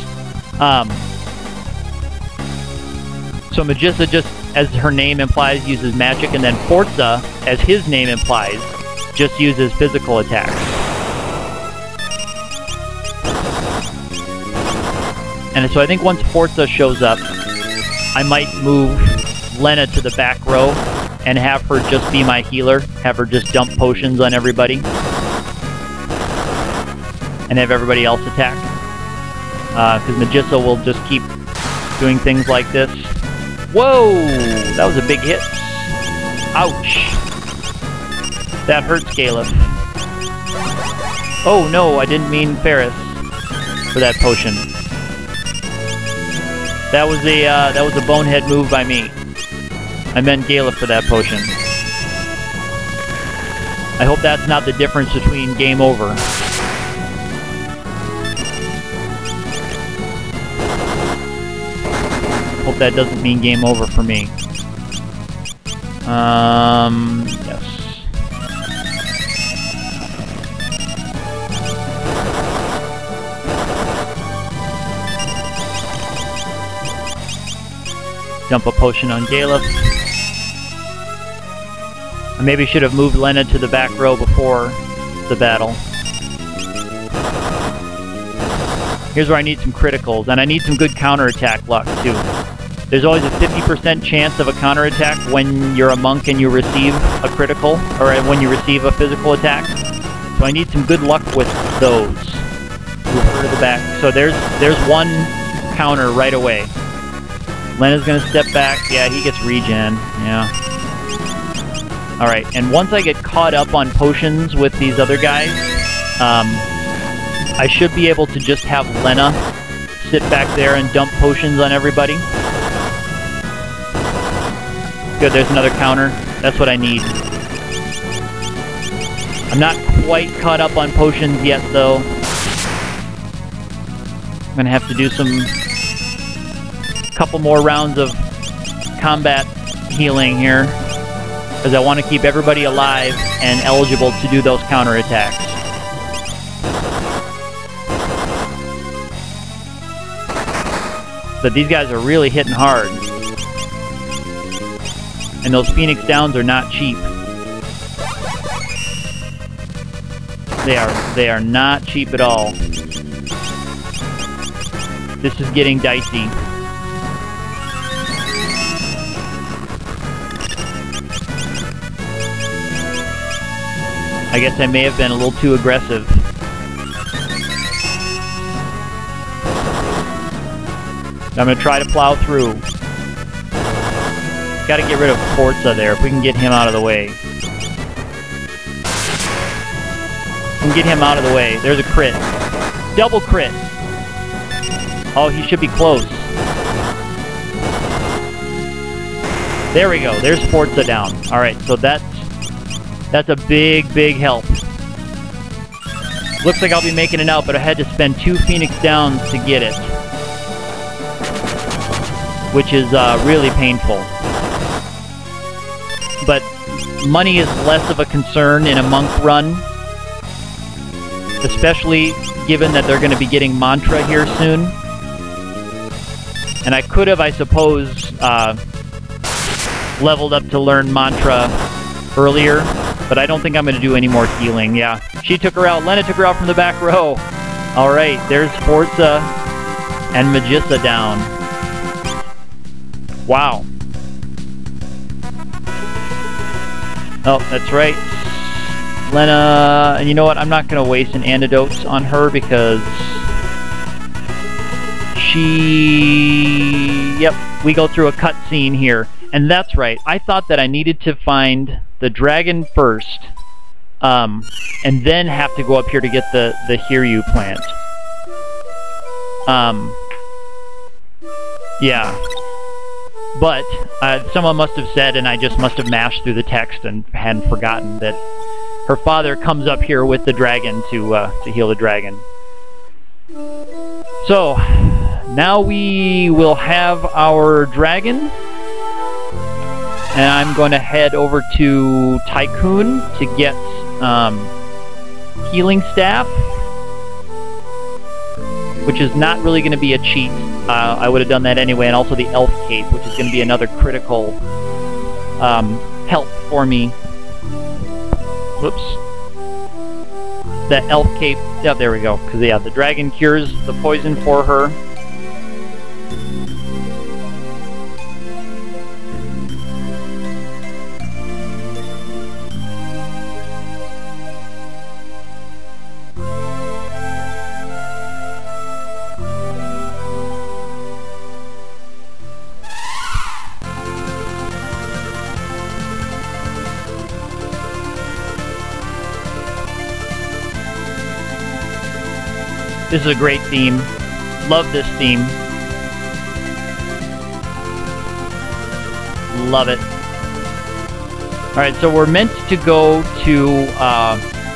So Magissa, just as her name implies, uses magic, and then Forza, as his name implies, just uses physical attacks. And so I think once Forza shows up, I might move Lena to the back row and have her just be my healer, have her just dump potions on everybody, and have everybody else attack. Because Magissa will just keep doing things like this. Whoa! That was a big hit. Ouch! That hurts, Galef. Oh no, I didn't mean Ferris for that potion. That was a bonehead move by me. I meant Galef for that potion. I hope that's not the difference between game over. Hope that doesn't mean game over for me. Yes. Dump a potion on Galef. I maybe should have moved Lena to the back row before the battle. Here's where I need some criticals, and I need some good counterattack luck, too. There's always a 50% chance of a counterattack when you're a monk and you receive a critical, or when you receive a physical attack. So I need some good luck with those. Move her to the back. So there's one counter right away. Lena's gonna step back. Yeah, he gets regen. Yeah. Alright, and once I get caught up on potions with these other guys, I should be able to just have Lena sit back there and dump potions on everybody. Good, there's another counter. That's what I need. I'm not quite caught up on potions yet, though. I'm gonna have to do couple more rounds of combat healing here, because I want to keep everybody alive and eligible to do those counterattacks. But these guys are really hitting hard. And those Phoenix Downs are not cheap. They are not cheap at all. This is getting dicey. I guess I may have been a little too aggressive. I'm going to try to plow through. Got to get rid of Forza there, if we can get him out of the way. We can get him out of the way. There's a crit. Double crit! Oh, he should be close. There we go. There's Forza down. Alright, so that's a big, big help. Looks like I'll be making it out, but I had to spend 2 Phoenix Downs to get it. Which is really painful. But money is less of a concern in a monk run. Especially given that they're going to be getting Mantra here soon. And I could have, I suppose, leveled up to learn Mantra earlier. But I don't think I'm going to do any more healing. Yeah, she took her out. Lena took her out from the back row. Alright, there's Forza and Magissa down. Wow. Oh, that's right. Lena, and you know what? I'm not going to waste an antidote on her because she... Yep, we go through a cutscene here. And that's right. I thought that I needed to find the dragon first, and then have to go up here to get the Hiryu plant. Yeah. But someone must have said, and I just must have mashed through the text and hadn't forgotten, that her father comes up here with the dragon to heal the dragon. So, now we will have our dragon, and I'm going to head over to Tycoon to get healing staff, which is not really going to be a cheat. I would have done that anyway, and also the elf cape, which is going to be another critical help for me. Whoops. The elf cape, yeah, there we go. Because, yeah, the dragon cures the poison for her. This is a great theme. Love this theme. Love it. Alright, so we're meant to go to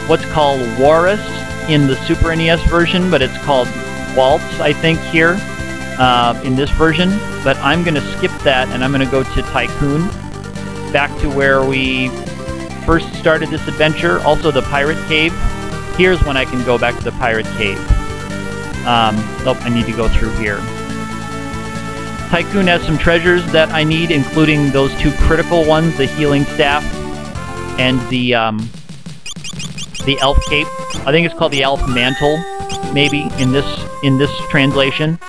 what's called Walrus in the Super NES version, but it's called Waltz, I think, here in this version. But I'm going to skip that, and I'm going to go to Tycoon, back to where we first started this adventure. Also the Pirate Cave. Here's when I can go back to the Pirate Cave. Oh, I need to go through here. Tycoon has some treasures that I need, including those two critical ones, the healing staff and the elf cape. I think it's called the elf mantle, maybe, in this translation.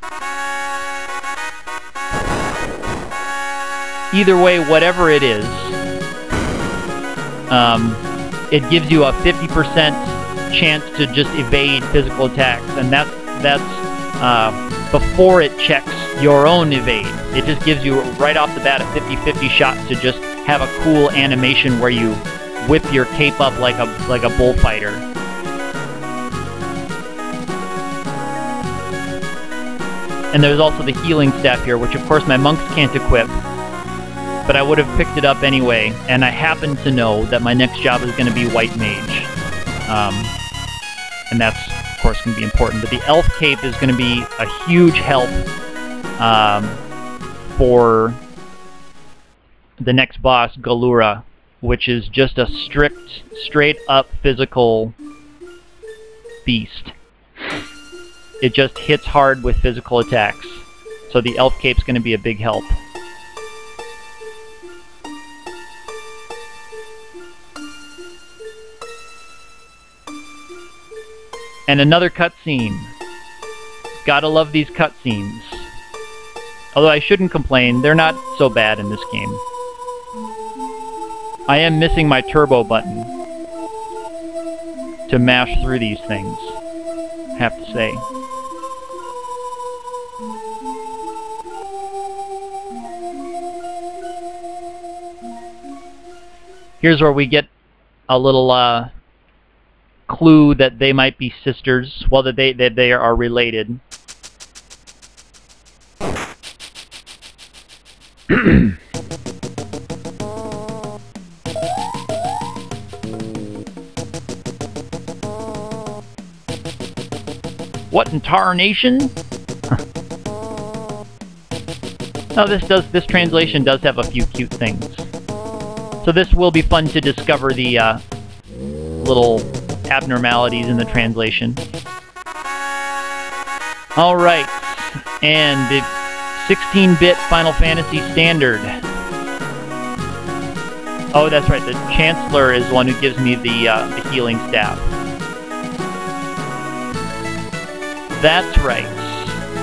Either way, whatever it is, it gives you a 50% chance to just evade physical attacks, and that's before it checks your own evade. It just gives you right off the bat a 50-50 shot to just have a cool animation where you whip your cape up like a bullfighter. And there's also the healing staff here, which of course my monks can't equip, but I would have picked it up anyway, and I happen to know that my next job is going to be White Mage. And that's, of course, going to be important. But the elf cape is going to be a huge help for the next boss, Galura, which is just a straight-up physical beast. It just hits hard with physical attacks. So the elf cape's going to be a big help. And another cutscene. Gotta love these cutscenes. Although I shouldn't complain, they're not so bad in this game. I am missing my turbo button to mash through these things, I have to say. Here's where we get a little clue that they might be sisters, well, that they are related. What in tarnation? Oh, this translation does have a few cute things. So this will be fun to discover the little abnormalities in the translation. Alright, and the 16-bit Final Fantasy Standard. Oh, that's right, the Chancellor is the one who gives me the healing staff. That's right.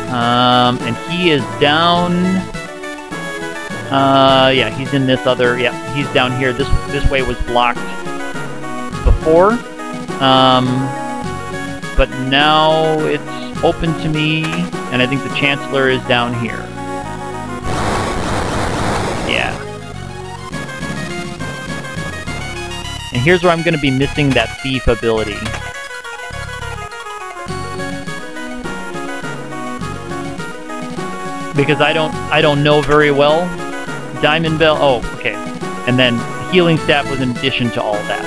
And he is down... yeah, he's in this other... Yeah, he's down here. This way was blocked before. But now it's open to me, and I think the Chancellor is down here. Yeah. And here's where I'm going to be missing that thief ability. because I don't know very well. Diamond Bell. Oh, okay. And then healing staff was in addition to all that.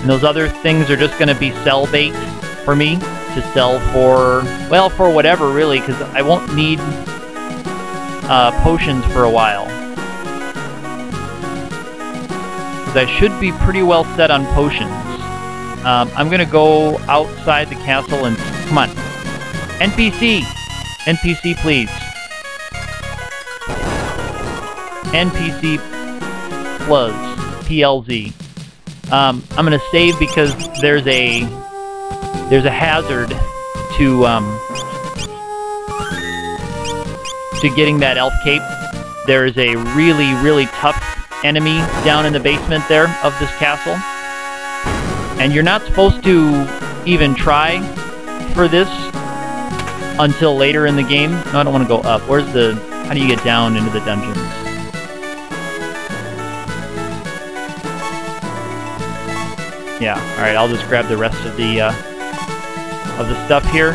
And those other things are just going to be sell bait for me to sell for, well, for whatever really, because I won't need potions for a while. Because I should be pretty well set on potions. I'm going to go outside the castle and... Come on. NPC! NPC, please. NPC plus PLZ. I'm going to save because there's a hazard to getting that elf cape. There is a really, really tough enemy down in the basement there of this castle. And you're not supposed to even try for this until later in the game. No, I don't want to go up. Where's the... How do you get down into the dungeons? Yeah, alright, I'll just grab the rest of the stuff here.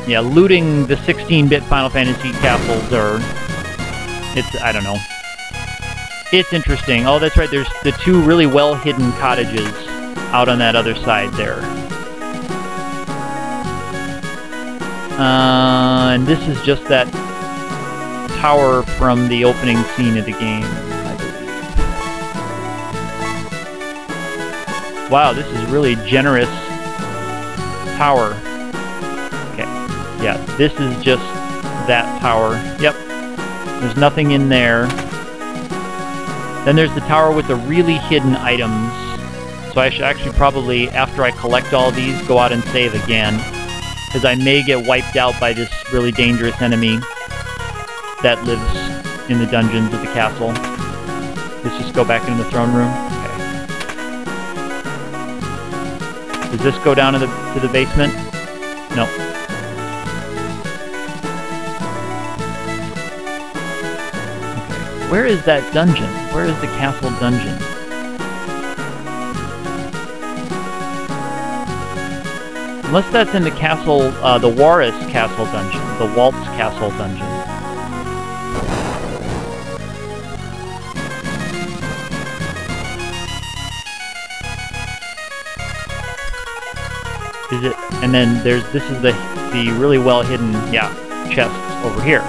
Yeah, looting the 16-bit Final Fantasy castles are... I don't know. It's interesting. Oh, that's right, there's the two really well-hidden cottages out on that other side there. And this is just that tower from the opening scene of the game, I believe. Wow, this is really generous tower. Okay, yeah, this is just that tower. Yep, there's nothing in there. Then there's the tower with the really hidden items. So I should actually probably, after I collect all these, go out and save again. Because I may get wiped out by this really dangerous enemy that lives in the dungeons of the castle. Let's just go back into the throne room. Okay. Does this go down to the basement? No. Okay. Where is that dungeon? Where is the castle dungeon? Unless that's in the castle, the Walrus Castle dungeon, the Waltz Castle dungeon. Is it? And then this is the really well hidden, yeah, chests over here.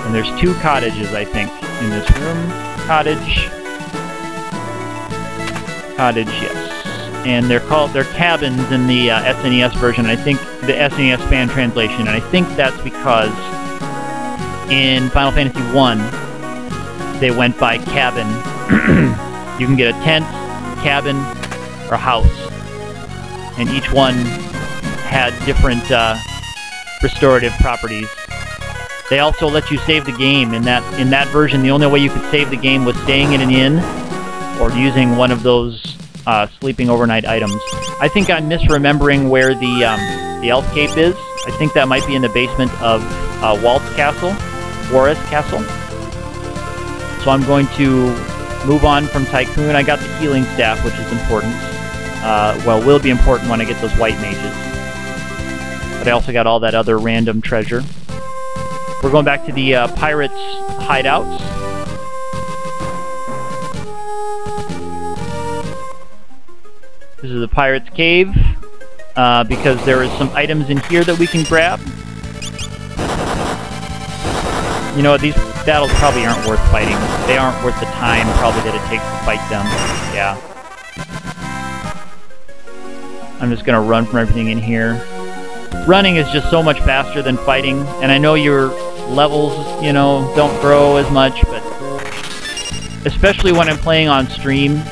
And there's two cottages, I think, in this room. Cottage, yes. And they're cabins in the SNES version, and I think the SNES fan translation, and I think that's because in Final Fantasy 1 they went by cabin. You can get a tent, cabin, or house, and each one had different restorative properties. They also let you save the game. In that version, the only way you could save the game was staying in an inn or using one of those sleeping overnight items. I think I'm misremembering where the elf cape is. I think that might be in the basement of Waltz Castle, Walrus Castle. So I'm going to move on from Tycoon. I got the healing staff, which is important. Well, will be important when I get those white mages. But I also got all that other random treasure. We're going back to the pirates' hideouts. This is the Pirate's Cave, because there is some items in here that we can grab. You know, these battles probably aren't worth fighting. They aren't worth the time, probably, that it takes to fight them. Yeah. I'm just gonna run from everything in here. Running is just so much faster than fighting, and I know your levels, you know, don't grow as much, but especially when I'm playing on stream,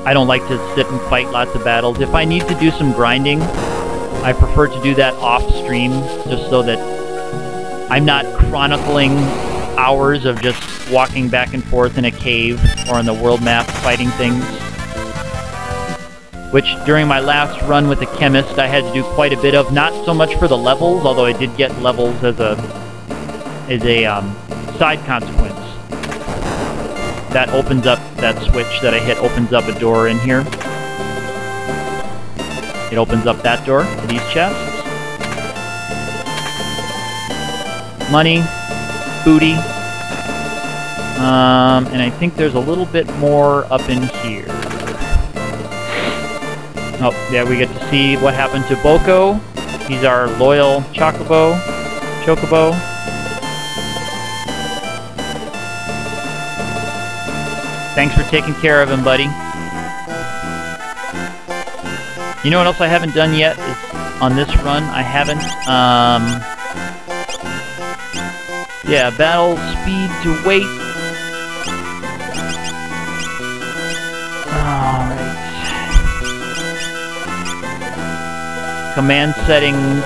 I don't like to sit and fight lots of battles. If I need to do some grinding, I prefer to do that off-stream, just so that I'm not chronicling hours of just walking back and forth in a cave or on the world map fighting things. which during my last run with the chemist I had to do quite a bit of, not so much for the levels, although I did get levels as a side consequence. That opens up, that switch that I hit opens up a door in here. It opens up that door to these chests. Money, booty, and I think there's a little bit more up in here. Oh, yeah, we get to see what happened to Boko. He's our loyal Chocobo. Thanks for taking care of him, buddy. You know what else I haven't done yet is on this run? I haven't, yeah, battle speed to weight. Alright. Command settings.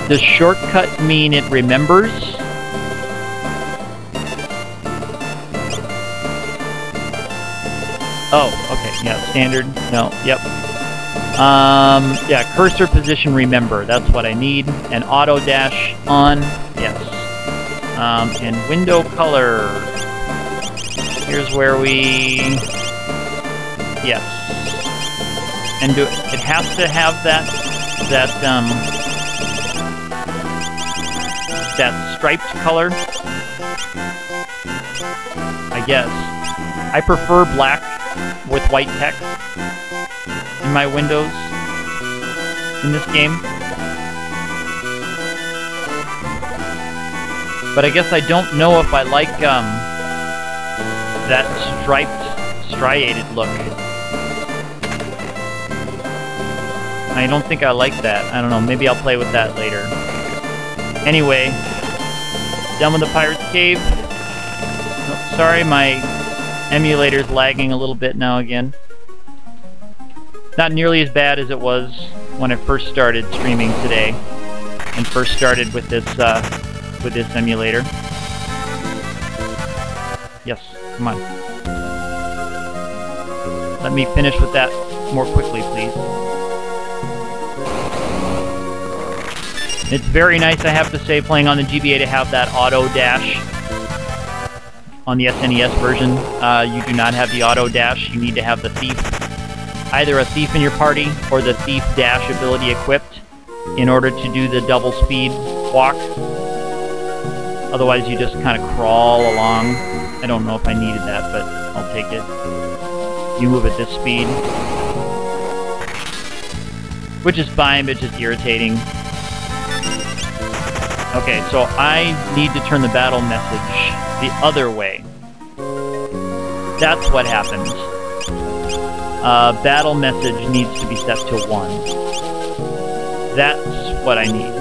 Does shortcut mean it remembers? Oh, okay, yeah, standard, no, yep. Yeah, cursor position remember, that's what I need. And auto dash on, yes. And window color. Here's where we, yes. And it has to have that striped color, I guess. I prefer black with white text in my windows in this game. But I guess I don't know if I like that striated look. I don't think I like that. I don't know, maybe I'll play with that later. Anyway, done with the Pirate's Cave. Oh, sorry, my emulator's lagging a little bit now again. Not nearly as bad as it was when I first started streaming today and first started with this emulator. Yes, come on. Let me finish with that more quickly, please. It's very nice, I have to say, playing on the GBA to have that auto dash. On the SNES version, you do not have the auto dash. You need to have the thief, either a thief in your party or the thief dash ability equipped in order to do the double speed walk. Otherwise you just kind of crawl along. I don't know if I needed that, but I'll take it. You move at this speed, which is fine, but just irritating. Okay, so I need to turn the battle message the other way. That's what happens. Battle message needs to be set to 1. That's what I need.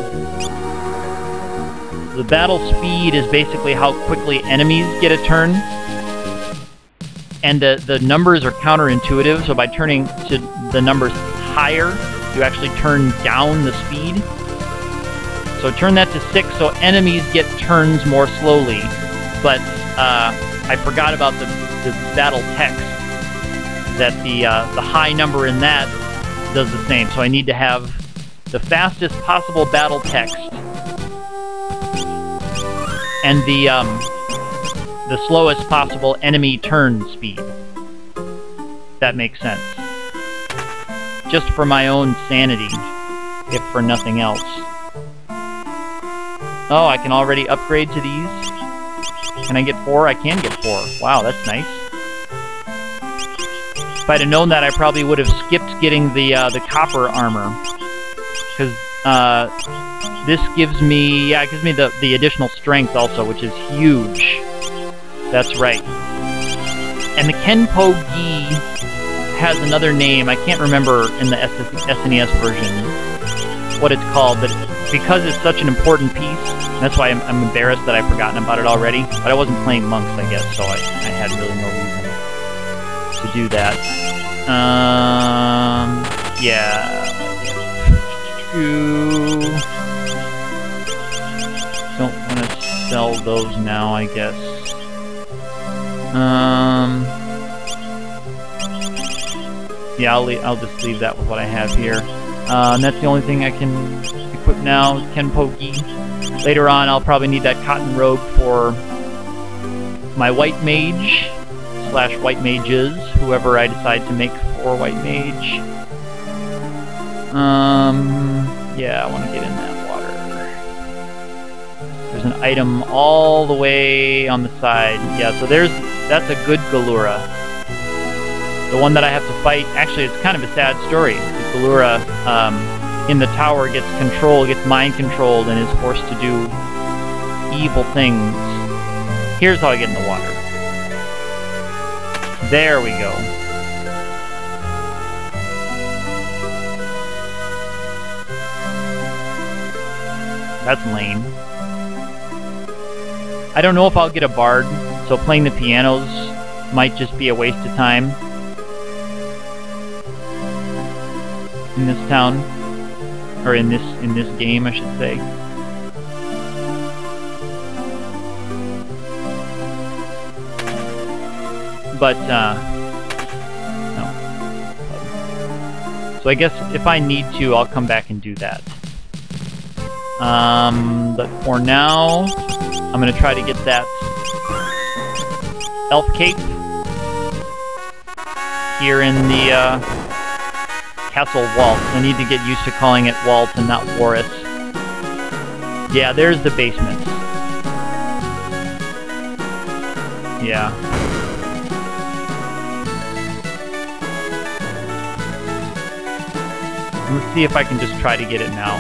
The battle speed is basically how quickly enemies get a turn. And the numbers are counterintuitive, so by turning to the numbers higher, you actually turn down the speed. So turn that to 6, so enemies get turns more slowly. But I forgot about the battle text, that the high number in that does the same. So I need to have the fastest possible battle text and the slowest possible enemy turn speed. That makes sense. Just for my own sanity, if for nothing else. Oh, I can already upgrade to these? Can I get 4? I can get 4. Wow, that's nice. If I'd have known that, I probably would have skipped getting the copper armor. Because this gives me, yeah, it gives me the additional strength also, which is huge. That's right. And the Kenpo Gi has another name. I can't remember in the SNES version what it's called, but because it's such an important piece, that's why I'm embarrassed that I've forgotten about it already. But I wasn't playing monks, I guess, so I had really no reason to do that. Yeah. Don't want to sell those now, I guess. Yeah, I'll just leave that with what I have here. And that's the only thing I can equip now, is Ken Pokey. Later on, I'll probably need that Cotton Robe for my White Mage, / White Mages, whoever I decide to make for White Mage. Yeah, I want to get in that water. There's an item all the way on the side. Yeah, so that's a good Galura. The one that I have to fight, actually, it's kind of a sad story. The Galura in the tower gets mind controlled, and is forced to do evil things. Here's how I get in the water. There we go. That's lame. I don't know if I'll get a bard, so playing the pianos might just be a waste of time in this town, or in this game, I should say. But no. So I guess if I need to, I'll come back and do that. But for now, I'm gonna try to get that elf cape here in the castle Walt. I need to get used to calling it Walt and not Warris. Yeah, there's the basement. Yeah. Let's see if I can just try to get it now.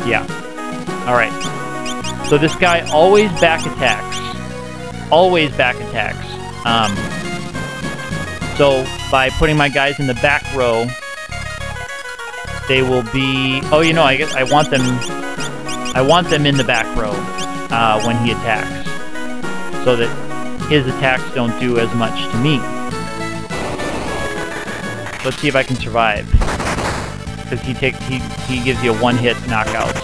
Yeah. Alright. So this guy always back attacks. Always back attacks. So by putting my guys in the back row, they will be... Oh, you know, I guess I want them in the back row when he attacks, so that his attacks don't do as much to me. Let's see if I can survive. Because he gives you a one-hit knockout.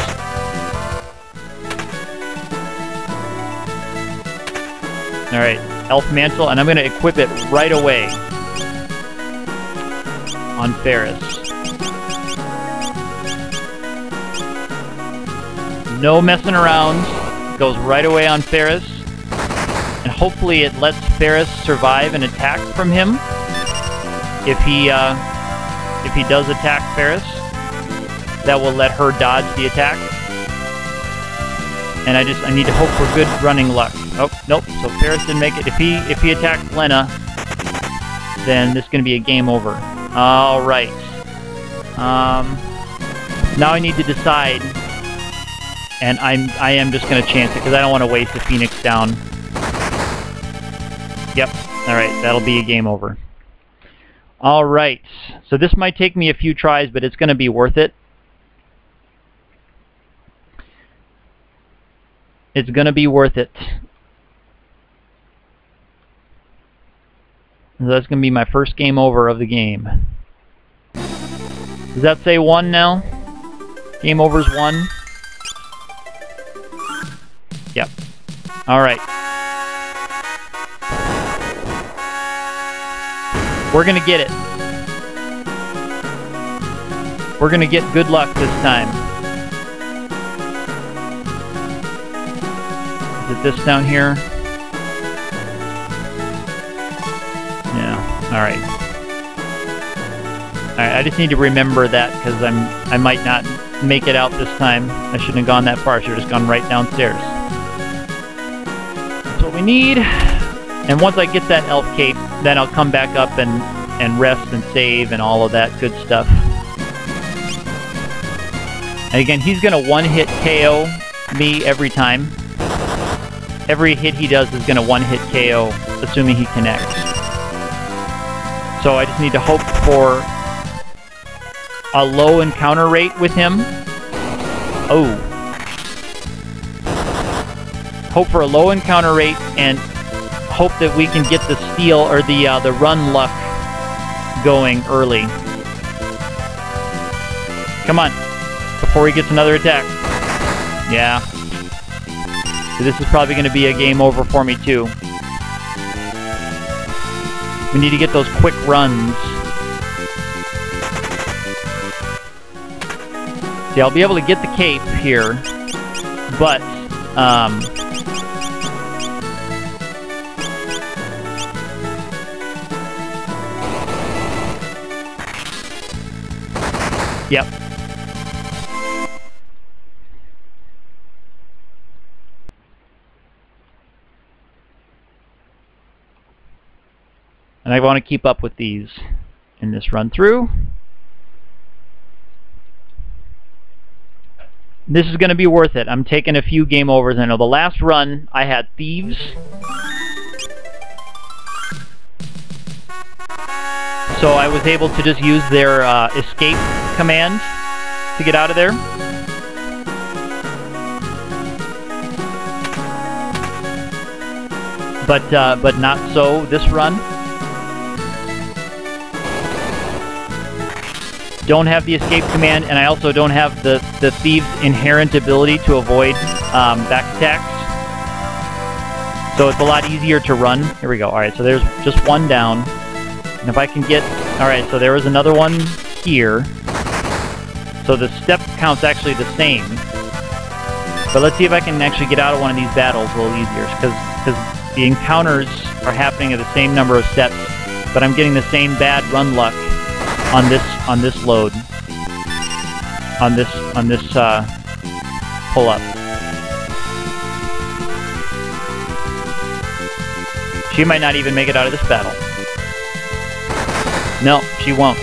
Alright, Elf Mantle, and I'm going to equip it right away on Ferris. No messing around. It goes right away on Ferris. And hopefully it lets Ferris survive an attack from him. If he does attack Ferris, that will let her dodge the attack. And I need to hope for good running luck. Oh, nope, so Ferris didn't make it. If he attacks Lena, then this is going to be a game over. Alright. Now I need to decide, and I am just going to chance it, because I don't want to waste a Phoenix down. Yep, alright, that'll be a game over. Alright, so this might take me a few tries, but it's going to be worth it. It's going to be worth it. So that's going to be my first game over of the game. Does that say 1 now? Game over's 1? Yep. Alright. We're going to get it. We're going to get good luck this time. Is it this down here? Yeah. Alright. Alright, I just need to remember that, because I might not make it out this time. I shouldn't have gone that far. I should have just gone right downstairs. That's what we need. And once I get that elf cape, then I'll come back up and rest and save and all of that good stuff. And again, he's going to one-hit KO me every time. Every hit he does is going to one-hit KO, assuming he connects. So I just need to hope for a low encounter rate with him. Oh. Hope for a low encounter rate, and hope that we can get the steal, or the run luck going early. Come on, before he gets another attack. Yeah. So this is probably going to be a game over for me, too. We need to get those quick runs. See, I'll be able to get the cape here, but, yep. And I want to keep up with these in this run through. This is going to be worth it. I'm taking a few game overs. I know the last run I had thieves. So I was able to just use their escape command to get out of there. But not so this run. Don't have the escape command, and I also don't have the thieves' inherent ability to avoid back attacks. So it's a lot easier to run. Here we go. Alright, so there's just one down. And if I can get... Alright, so there was another one here. So the step count's actually the same. But let's see if I can actually get out of one of these battles a little easier. Because the encounters are happening at the same number of steps, but I'm getting the same bad run luck on this load, on this pull up. She might not even make it out of this battle. No, she won't.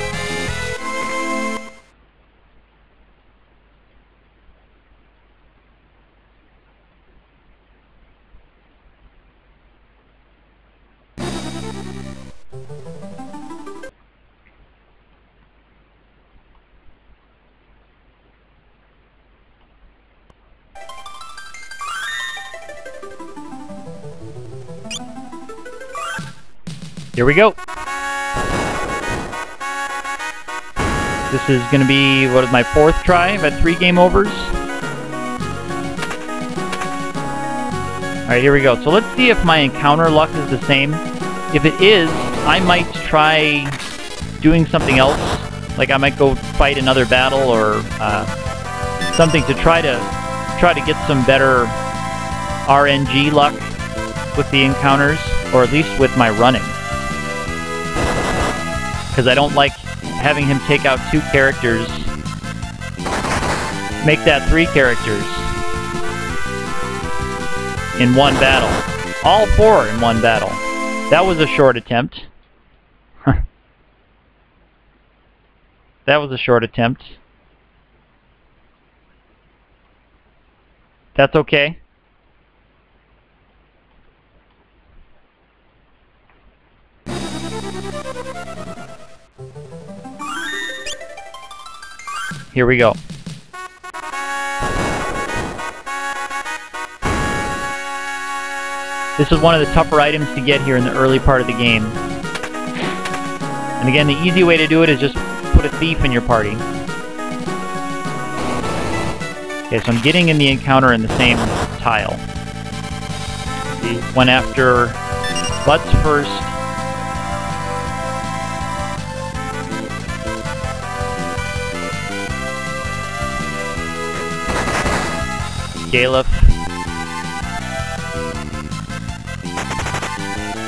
Here we go. This is going to be, what is my 4th try? I've had 3 game overs. Alright, here we go. So let's see if my encounter luck is the same. If it is, I might try doing something else. Like I might go fight another battle or something to try to get some better RNG luck with the encounters, or at least with my running. Because I don't like having him take out 2 characters, make that 3 characters in one battle. All 4 in one battle. That was a short attempt. That was a short attempt. That's okay. Here we go. This is one of the tougher items to get here in the early part of the game. And again, the easy way to do it is just put a thief in your party. Okay, so I'm getting in the encounter in the same tile. See, went after butts first. Galef.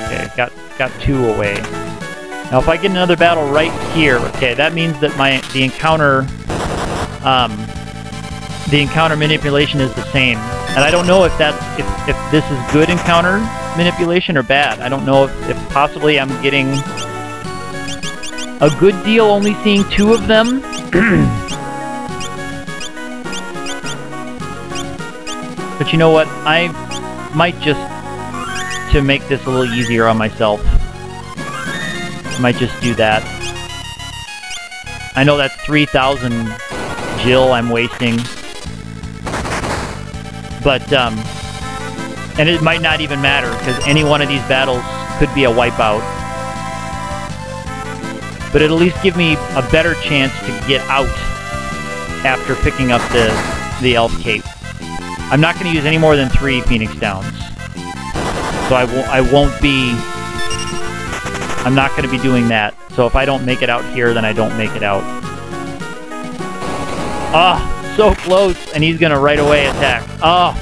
Okay, got 2 away. Now if I get another battle right here, okay, that means that the encounter manipulation is the same. And I don't know if this is good encounter manipulation or bad. I don't know if possibly I'm getting a good deal only seeing 2 of them. But you know what? I might just, to make this a little easier on myself, I might just do that. I know that's 3,000 Jill I'm wasting. But, and it might not even matter, because any one of these battles could be a wipeout. But it'll at least give me a better chance to get out after picking up the elf cape. I'm not going to use any more than 3 Phoenix Downs. So I won't be... I'm not going to be doing that. So if I don't make it out here, then I don't make it out. Ah, so close, and he's going to right away attack. Ah,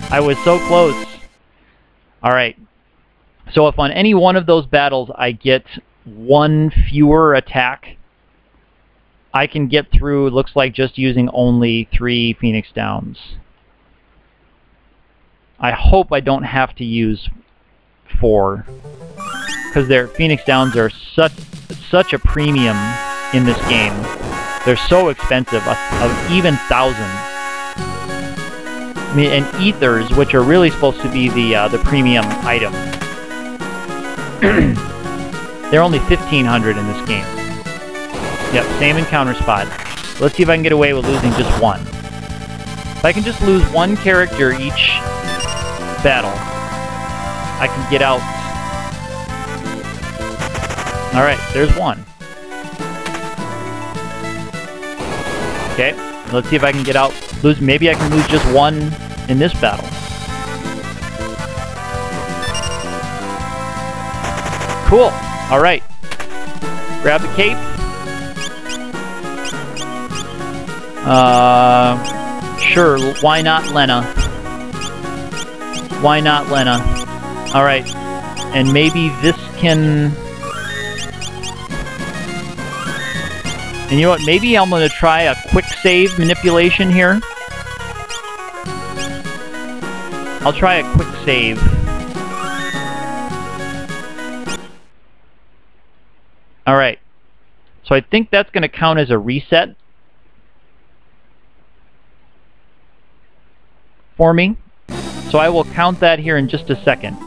I was so close. Alright. So if on any one of those battles I get 1 fewer attack, I can get through, it looks like, just using only 3 Phoenix Downs. I hope I don't have to use 4, because their Phoenix Downs are such a premium in this game. They're so expensive, of even thousands. I mean, and ethers, which are really supposed to be the premium item, they're only 1,500 in this game. Yep, same encounter spot. Let's see if I can get away with losing just 1. If I can just lose 1 character each battle, I can get out. Alright, there's 1. Okay, let's see if I can get out. Maybe I can lose just 1 in this battle. Cool. Alright. Grab the cape. Sure, why not Lena? Why not Lena? Alright. And maybe this can... And you know what? Maybe I'm going to try a quick save manipulation here. I'll try a quick save. Alright. So I think that's going to count as a reset for me. So I will count that here in just a second.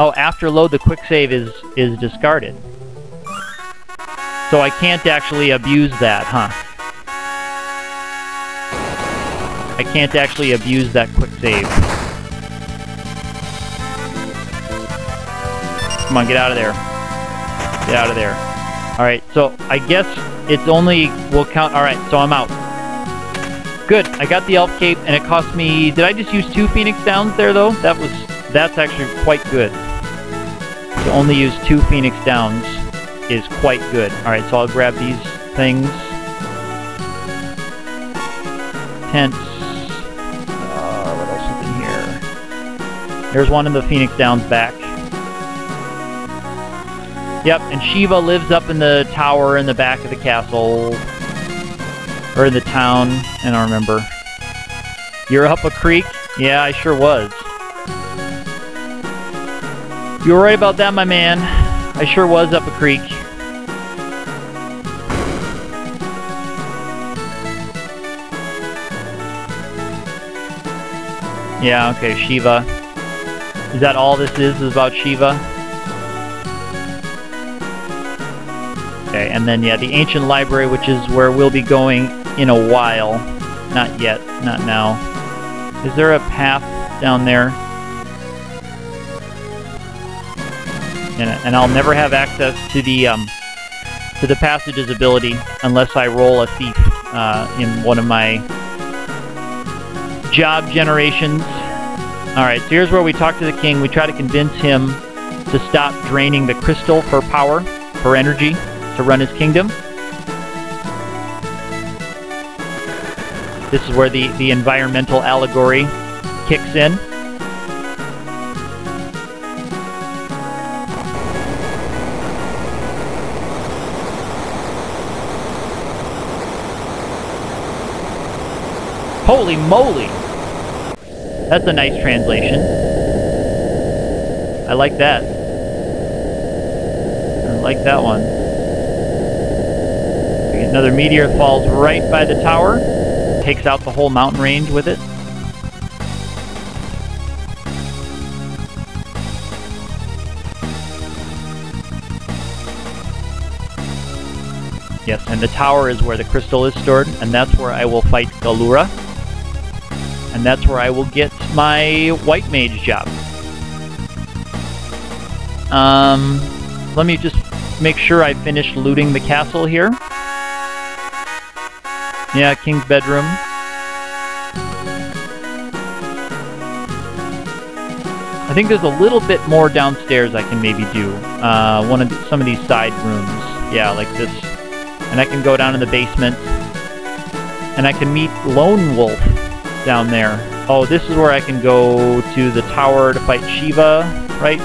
Oh, after load, the quick save is discarded. So I can't actually abuse that, huh? I can't actually abuse that quick save. Come on, get out of there. Get out of there. Alright, so I guess it's only... We'll count... Alright, so I'm out. Good, I got the elf cape, and it cost me... Did I just use 2 Phoenix Downs there, though? That's actually quite good. To only use 2 Phoenix Downs is quite good. Alright, so I'll grab these things. Tents. What else is in here? There's one of the Phoenix Downs back. Yep, and Shiva lives up in the tower in the back of the castle. Or in the town. I don't remember. You're up a creek? Yeah, I sure was. You were right about that, my man. I sure was up a creek. Yeah, okay, Shiva. Is that all this is about Shiva? Okay, and then, yeah, the Ancient Library, which is where we'll be going in a while. Not yet, not now. Is there a path down there? And I'll never have access to the passages ability unless I roll a thief in one of my job generations. Alright, so here's where we talk to the king. We try to convince him to stop draining the crystal for power, for energy, to run his kingdom. This is where the environmental allegory kicks in. Holy moly! That's a nice translation. I like that. I like that one. Another meteor falls right by the tower. Takes out the whole mountain range with it. Yes, and the tower is where the crystal is stored, and that's where I will fight Galura. And that's where I will get my white mage job. Let me just make sure I finish looting the castle here. Yeah, King's bedroom. I think there's a little bit more downstairs I can maybe do. Some of these side rooms. Yeah, like this. And I can go down in the basement. And I can meet Lone Wolf down there. Oh, this is where I can go to the tower to fight Shiva, right?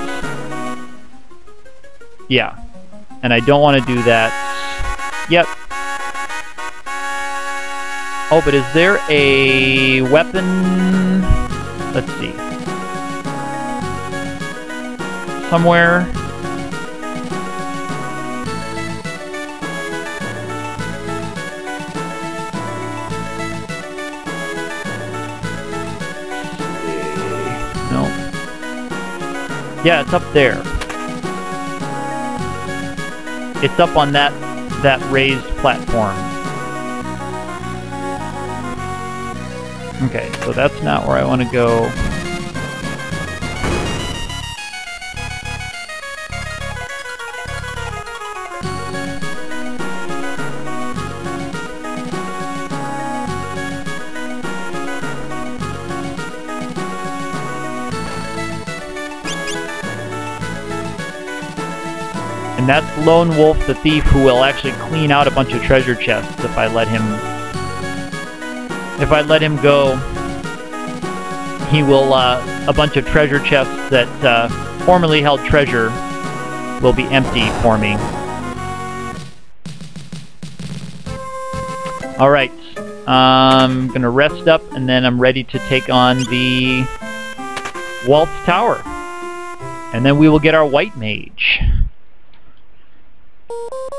Yeah. And I don't want to do that. Yep. Oh, but is there a weapon? Let's see. Somewhere. No. Yeah, it's up there. It's up on that raised platform. Okay, so that's not where I want to go. And that's Lone Wolf the Thief, who will actually clean out a bunch of treasure chests if I let him. If I let him go, he will. A bunch of treasure chests that formerly held treasure will be empty for me. All right, I'm gonna rest up, and then I'm ready to take on the Waltz Tower, and then we will get our White Mage.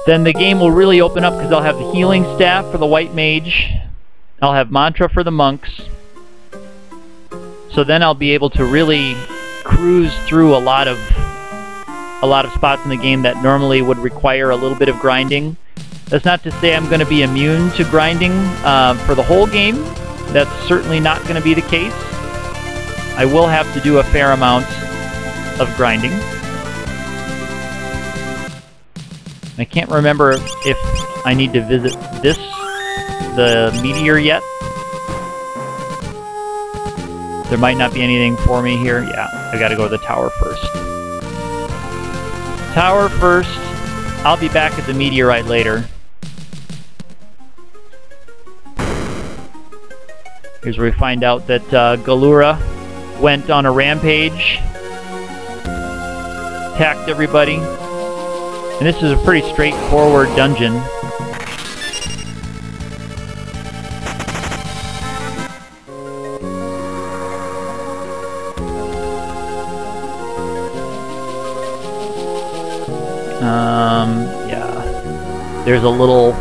Then the game will really open up because I'll have the healing staff for the White Mage. I'll have mantra for the monks. So then I'll be able to really cruise through a lot of spots in the game that normally would require a little bit of grinding. That's not to say I'm going to be immune to grinding for the whole game. That's certainly not going to be the case. I will have to do a fair amount of grinding. I can't remember if I need to visit the meteor yet. There might not be anything for me here. Yeah, I gotta go to the tower first. Tower first. I'll be back at the meteorite later. Here's where we find out that Galura went on a rampage. Attacked everybody. And this is a pretty straightforward dungeon. Yeah. There's a little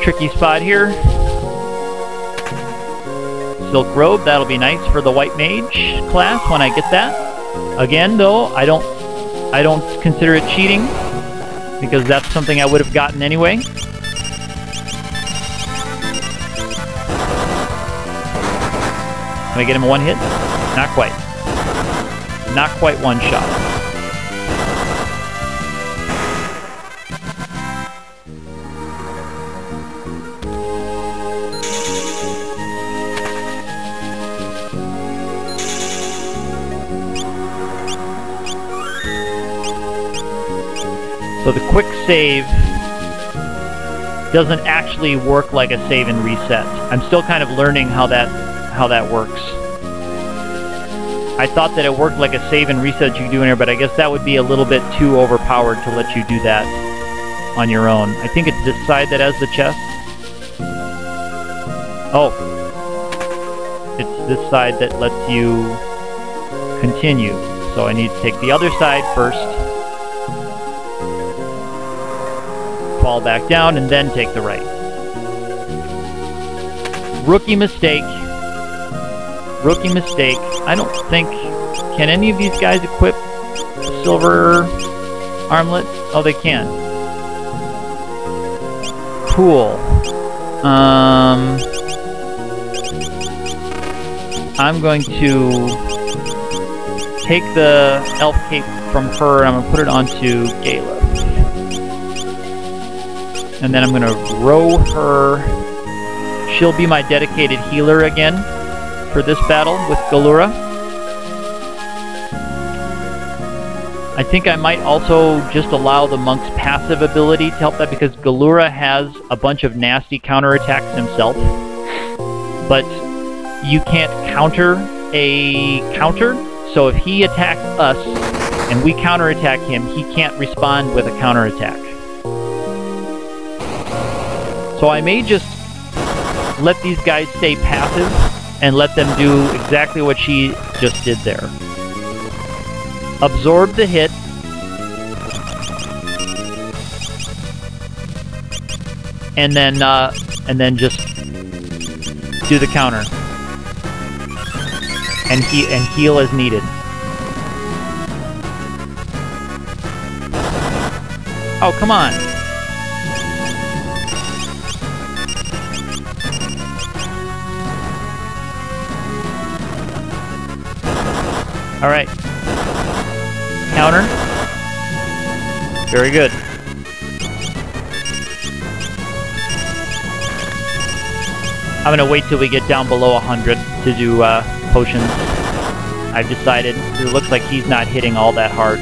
tricky spot here. Silk robe, that'll be nice for the White Mage class when I get that. Again, though, I don't consider it cheating because that's something I would have gotten anyway. Can I get him one hit? Not quite. Not quite one shot. So the quick save doesn't actually work like a save and reset. I'm still kind of learning how that works. I thought that it worked like a save and reset you could do in here, but I guess that would be a little bit too overpowered to let you do that on your own. I think it's this side that has the chest. Oh. It's this side that lets you continue. So I need to take the other side first. Fall back down and then take the right. Rookie mistake. Rookie mistake. I don't think... Can any of these guys equip a silver armlet? Oh, they can. Cool. I'm going to take the elf cape from her and I'm going to put it onto Gala. And then I'm going to row her. She'll be my dedicated healer again for this battle with Galura. I think I might also just allow the monk's passive ability to help that, because Galura has a bunch of nasty counterattacks himself. But you can't counter a counter, so if he attacks us and we counterattack him, he can't respond with a counterattack. So I may just let these guys stay passive and let them do exactly what she just did there. Absorb the hit. And then just do the counter. And heal as needed. Oh, come on. All right. Counter. Very good. I'm going to wait till we get down below 100 to do potions. I've decided. It looks like he's not hitting all that hard.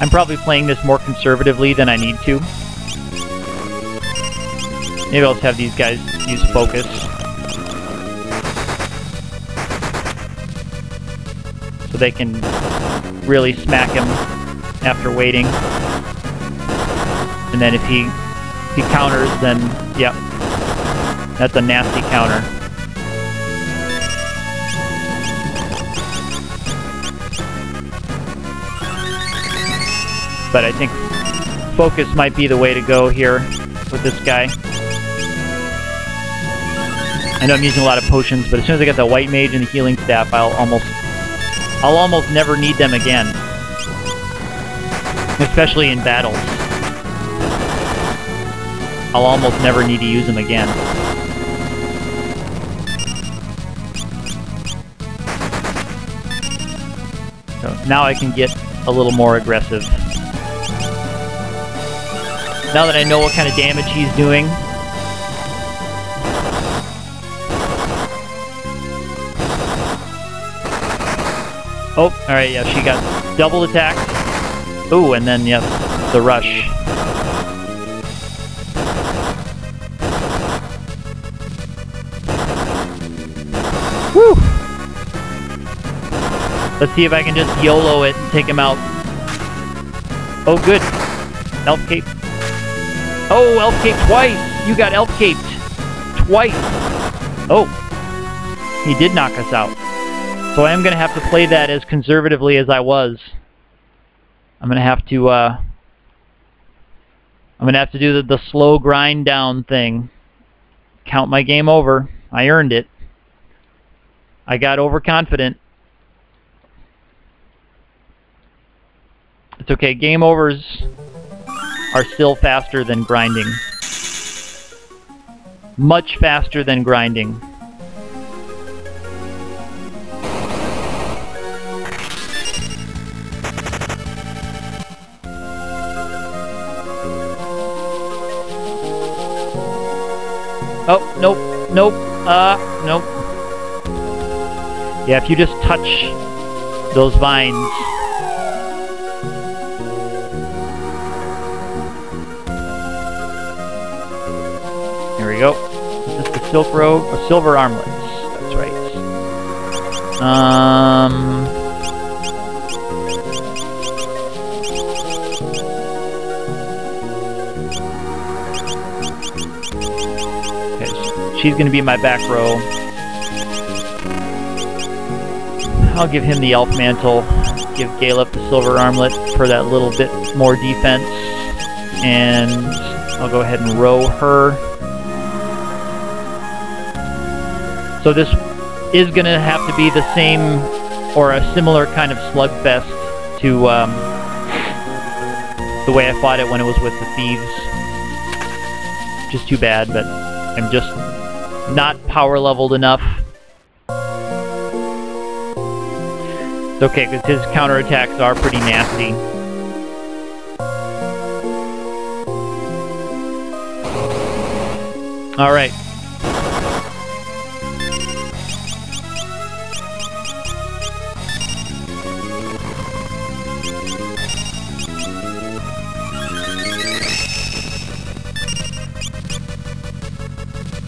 I'm probably playing this more conservatively than I need to. Maybe I'll just have these guys use focus. So they can really smack him after waiting. And then if he counters, then, yep. That's a nasty counter. But I think focus might be the way to go here with this guy. I know I'm using a lot of potions, but as soon as I get the white mage and the healing staff, I'll almost never need them again. Especially in battles. I'll almost never need to use them again. So now I can get a little more aggressive. Now that I know what kind of damage he's doing. Oh, alright, yeah, she got double attacked. Ooh, and then, yep, the rush. Woo! Let's see if I can just YOLO it and take him out. Oh, good. Elf Cape. Oh, Elf Cape twice! You got Elf Caped twice! Oh. He did knock us out. So I am going to have to play that as conservatively as I was. I'm going to have to do the slow grind down thing. Count my game over. I earned it. I got overconfident. It's okay. Game overs are still faster than grinding. Much faster than grinding. Oh, nope, nope, nope. Yeah, if you just touch those vines. Here we go. Is this the silk robe? Or silver armlets. That's right. She's going to be my back row. I'll give him the elf mantle. Give Galef the silver armlet for that little bit more defense. And I'll go ahead and row her. So this is going to have to be the same or a similar kind of slugfest to the way I fought it when it was with the thieves. Just too bad, but I'm just not power leveled enough. It's okay, because his counterattacks are pretty nasty. Alright.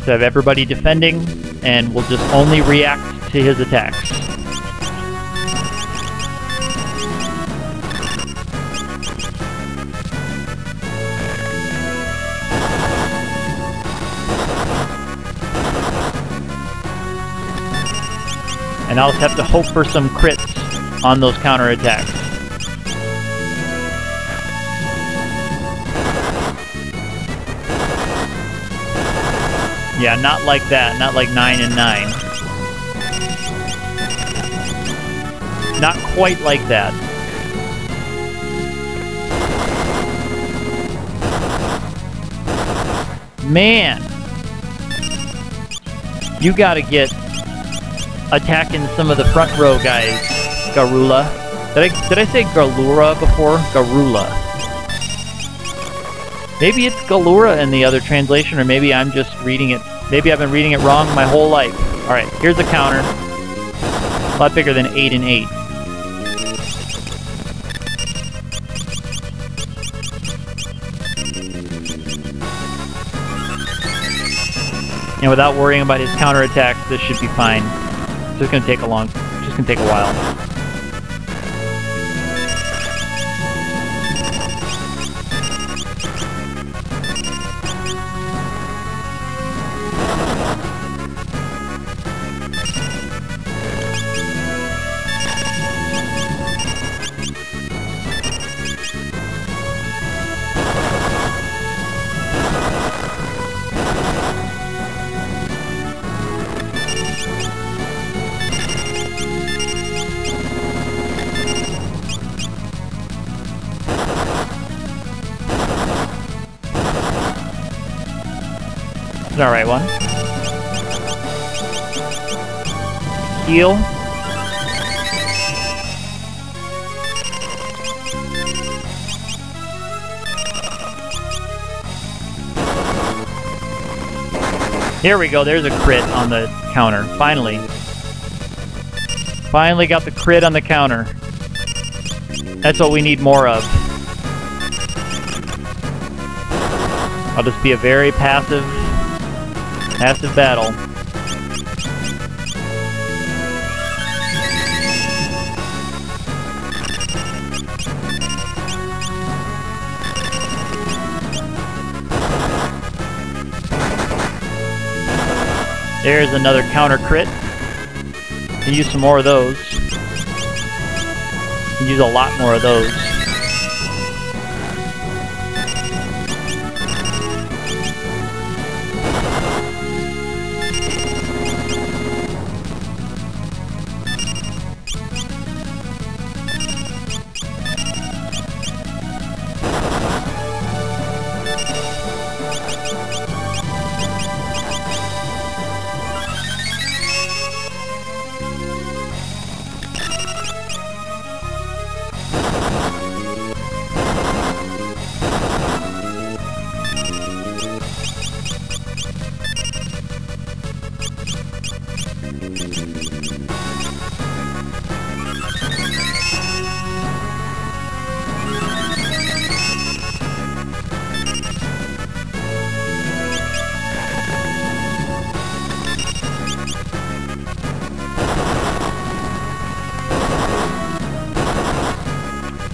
So I have everybody defending, and we'll just only react to his attacks. And I'll just have to hope for some crits on those counterattacks. Yeah, not like that. Not like 9 and 9. Not quite like that. Man! You gotta get attacking some of the front row guys, Garula. Did I say Galura before? Garula. Maybe it's Galura in the other translation, or maybe I'm just reading it. Maybe I've been reading it wrong my whole life. Alright, here's a counter. A lot bigger than 8 and 8. And without worrying about his counterattacks, this should be fine. It's just gonna take a while. Alright one. Heal. Here we go, there's a crit on the counter. Finally. Finally got the crit on the counter. That's what we need more of. I'll just be a very passive battle. There's another counter crit. Can use some more of those. Can use a lot more of those.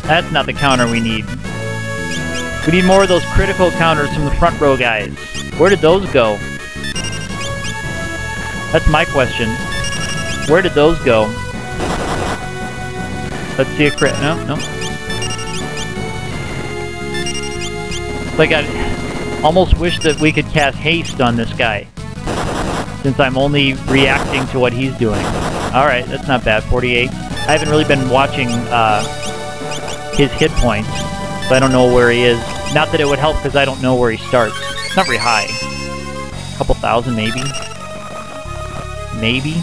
That's not the counter we need. We need more of those critical counters from the front row guys. Where did those go? That's my question. Where did those go? Let's see a crit. No, no. Like I almost wish that we could cast haste on this guy, since I'm only reacting to what he's doing. Alright, that's not bad. 48. I haven't really been watching his hit points. So I don't know where he is. Not that it would help because I don't know where he starts. It's not very high. A couple thousand, maybe. Maybe.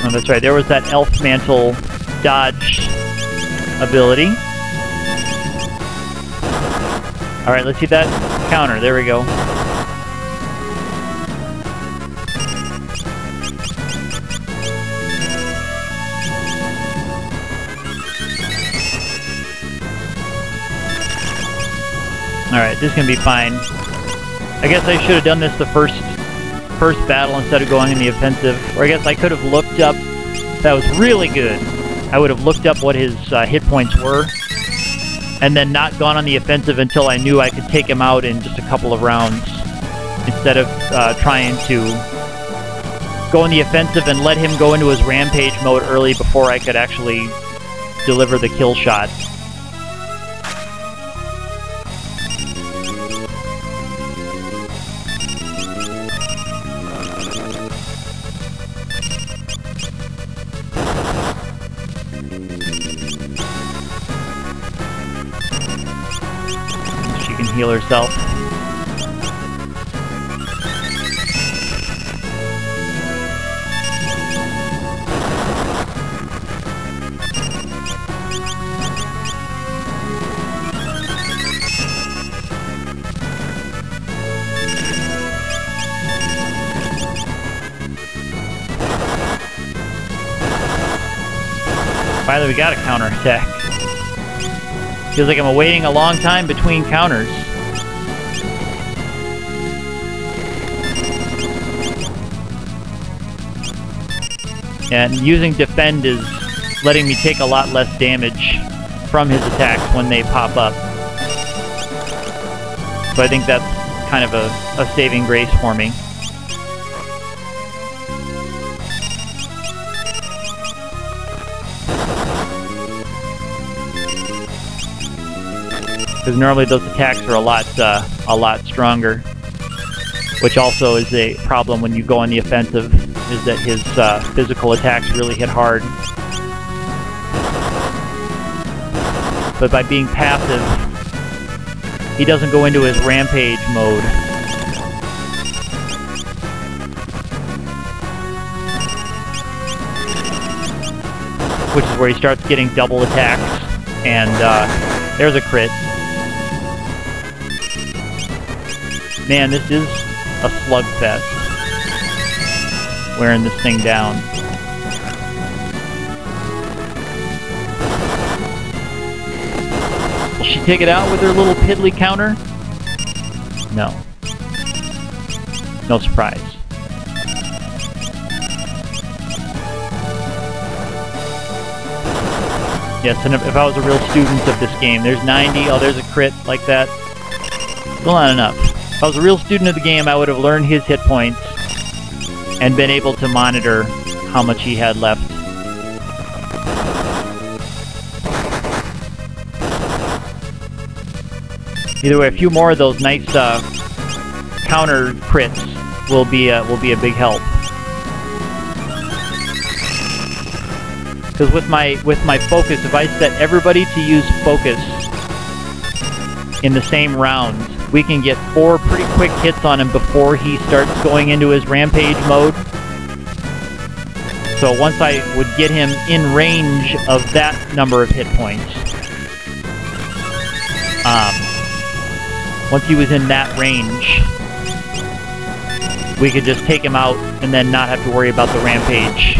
Oh, that's right. There was that elf mantle dodge ability. Alright, let's see that counter. There we go. Alright, this is gonna be fine. I guess I should have done this the first battle instead of going in the offensive. Or I guess I could have looked up... That was really good. I would have looked up what his hit points were, and then not gone on the offensive until I knew I could take him out in just a couple of rounds, instead of trying to go in the offensive and let him go into his rampage mode early before I could actually deliver the kill shot. Heal herself. Finally, we got a counter attack. Feels like I'm awaiting a long time between counters. And using defend is letting me take a lot less damage from his attacks when they pop up. So I think that's kind of a saving grace for me. Because normally those attacks are a lot stronger, which also is a problem when you go on the offensive, is that his physical attacks really hit hard. But by being passive, he doesn't go into his rampage mode. Which is where he starts getting double attacks, and there's a crit. Man, this is a slugfest. Wearing this thing down. Will she take it out with her little piddly counter? No. No surprise. Yes, and if I was a real student of this game, there's 90, oh there's a crit like that. Still not enough. If I was a real student of the game, I would have learned his hit points and been able to monitor how much he had left. Either way, a few more of those nice counter crits will be a big help. Because with my focus, if I set everybody to use focus in the same rounds, we can get 4 pretty quick hits on him before he starts going into his rampage mode. So once I would get him in range of that number of hit points, once he was in that range, we could just take him out and then not have to worry about the rampage.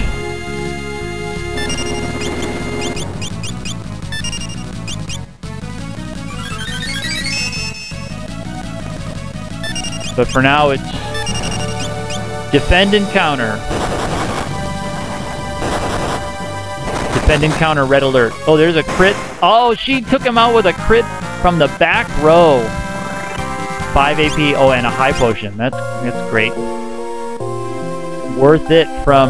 But for now, it's defend and counter. Defend and counter, red alert. Oh, there's a crit. Oh, she took him out with a crit from the back row. 5 AP. Oh, and a high potion. That's great. Worth it from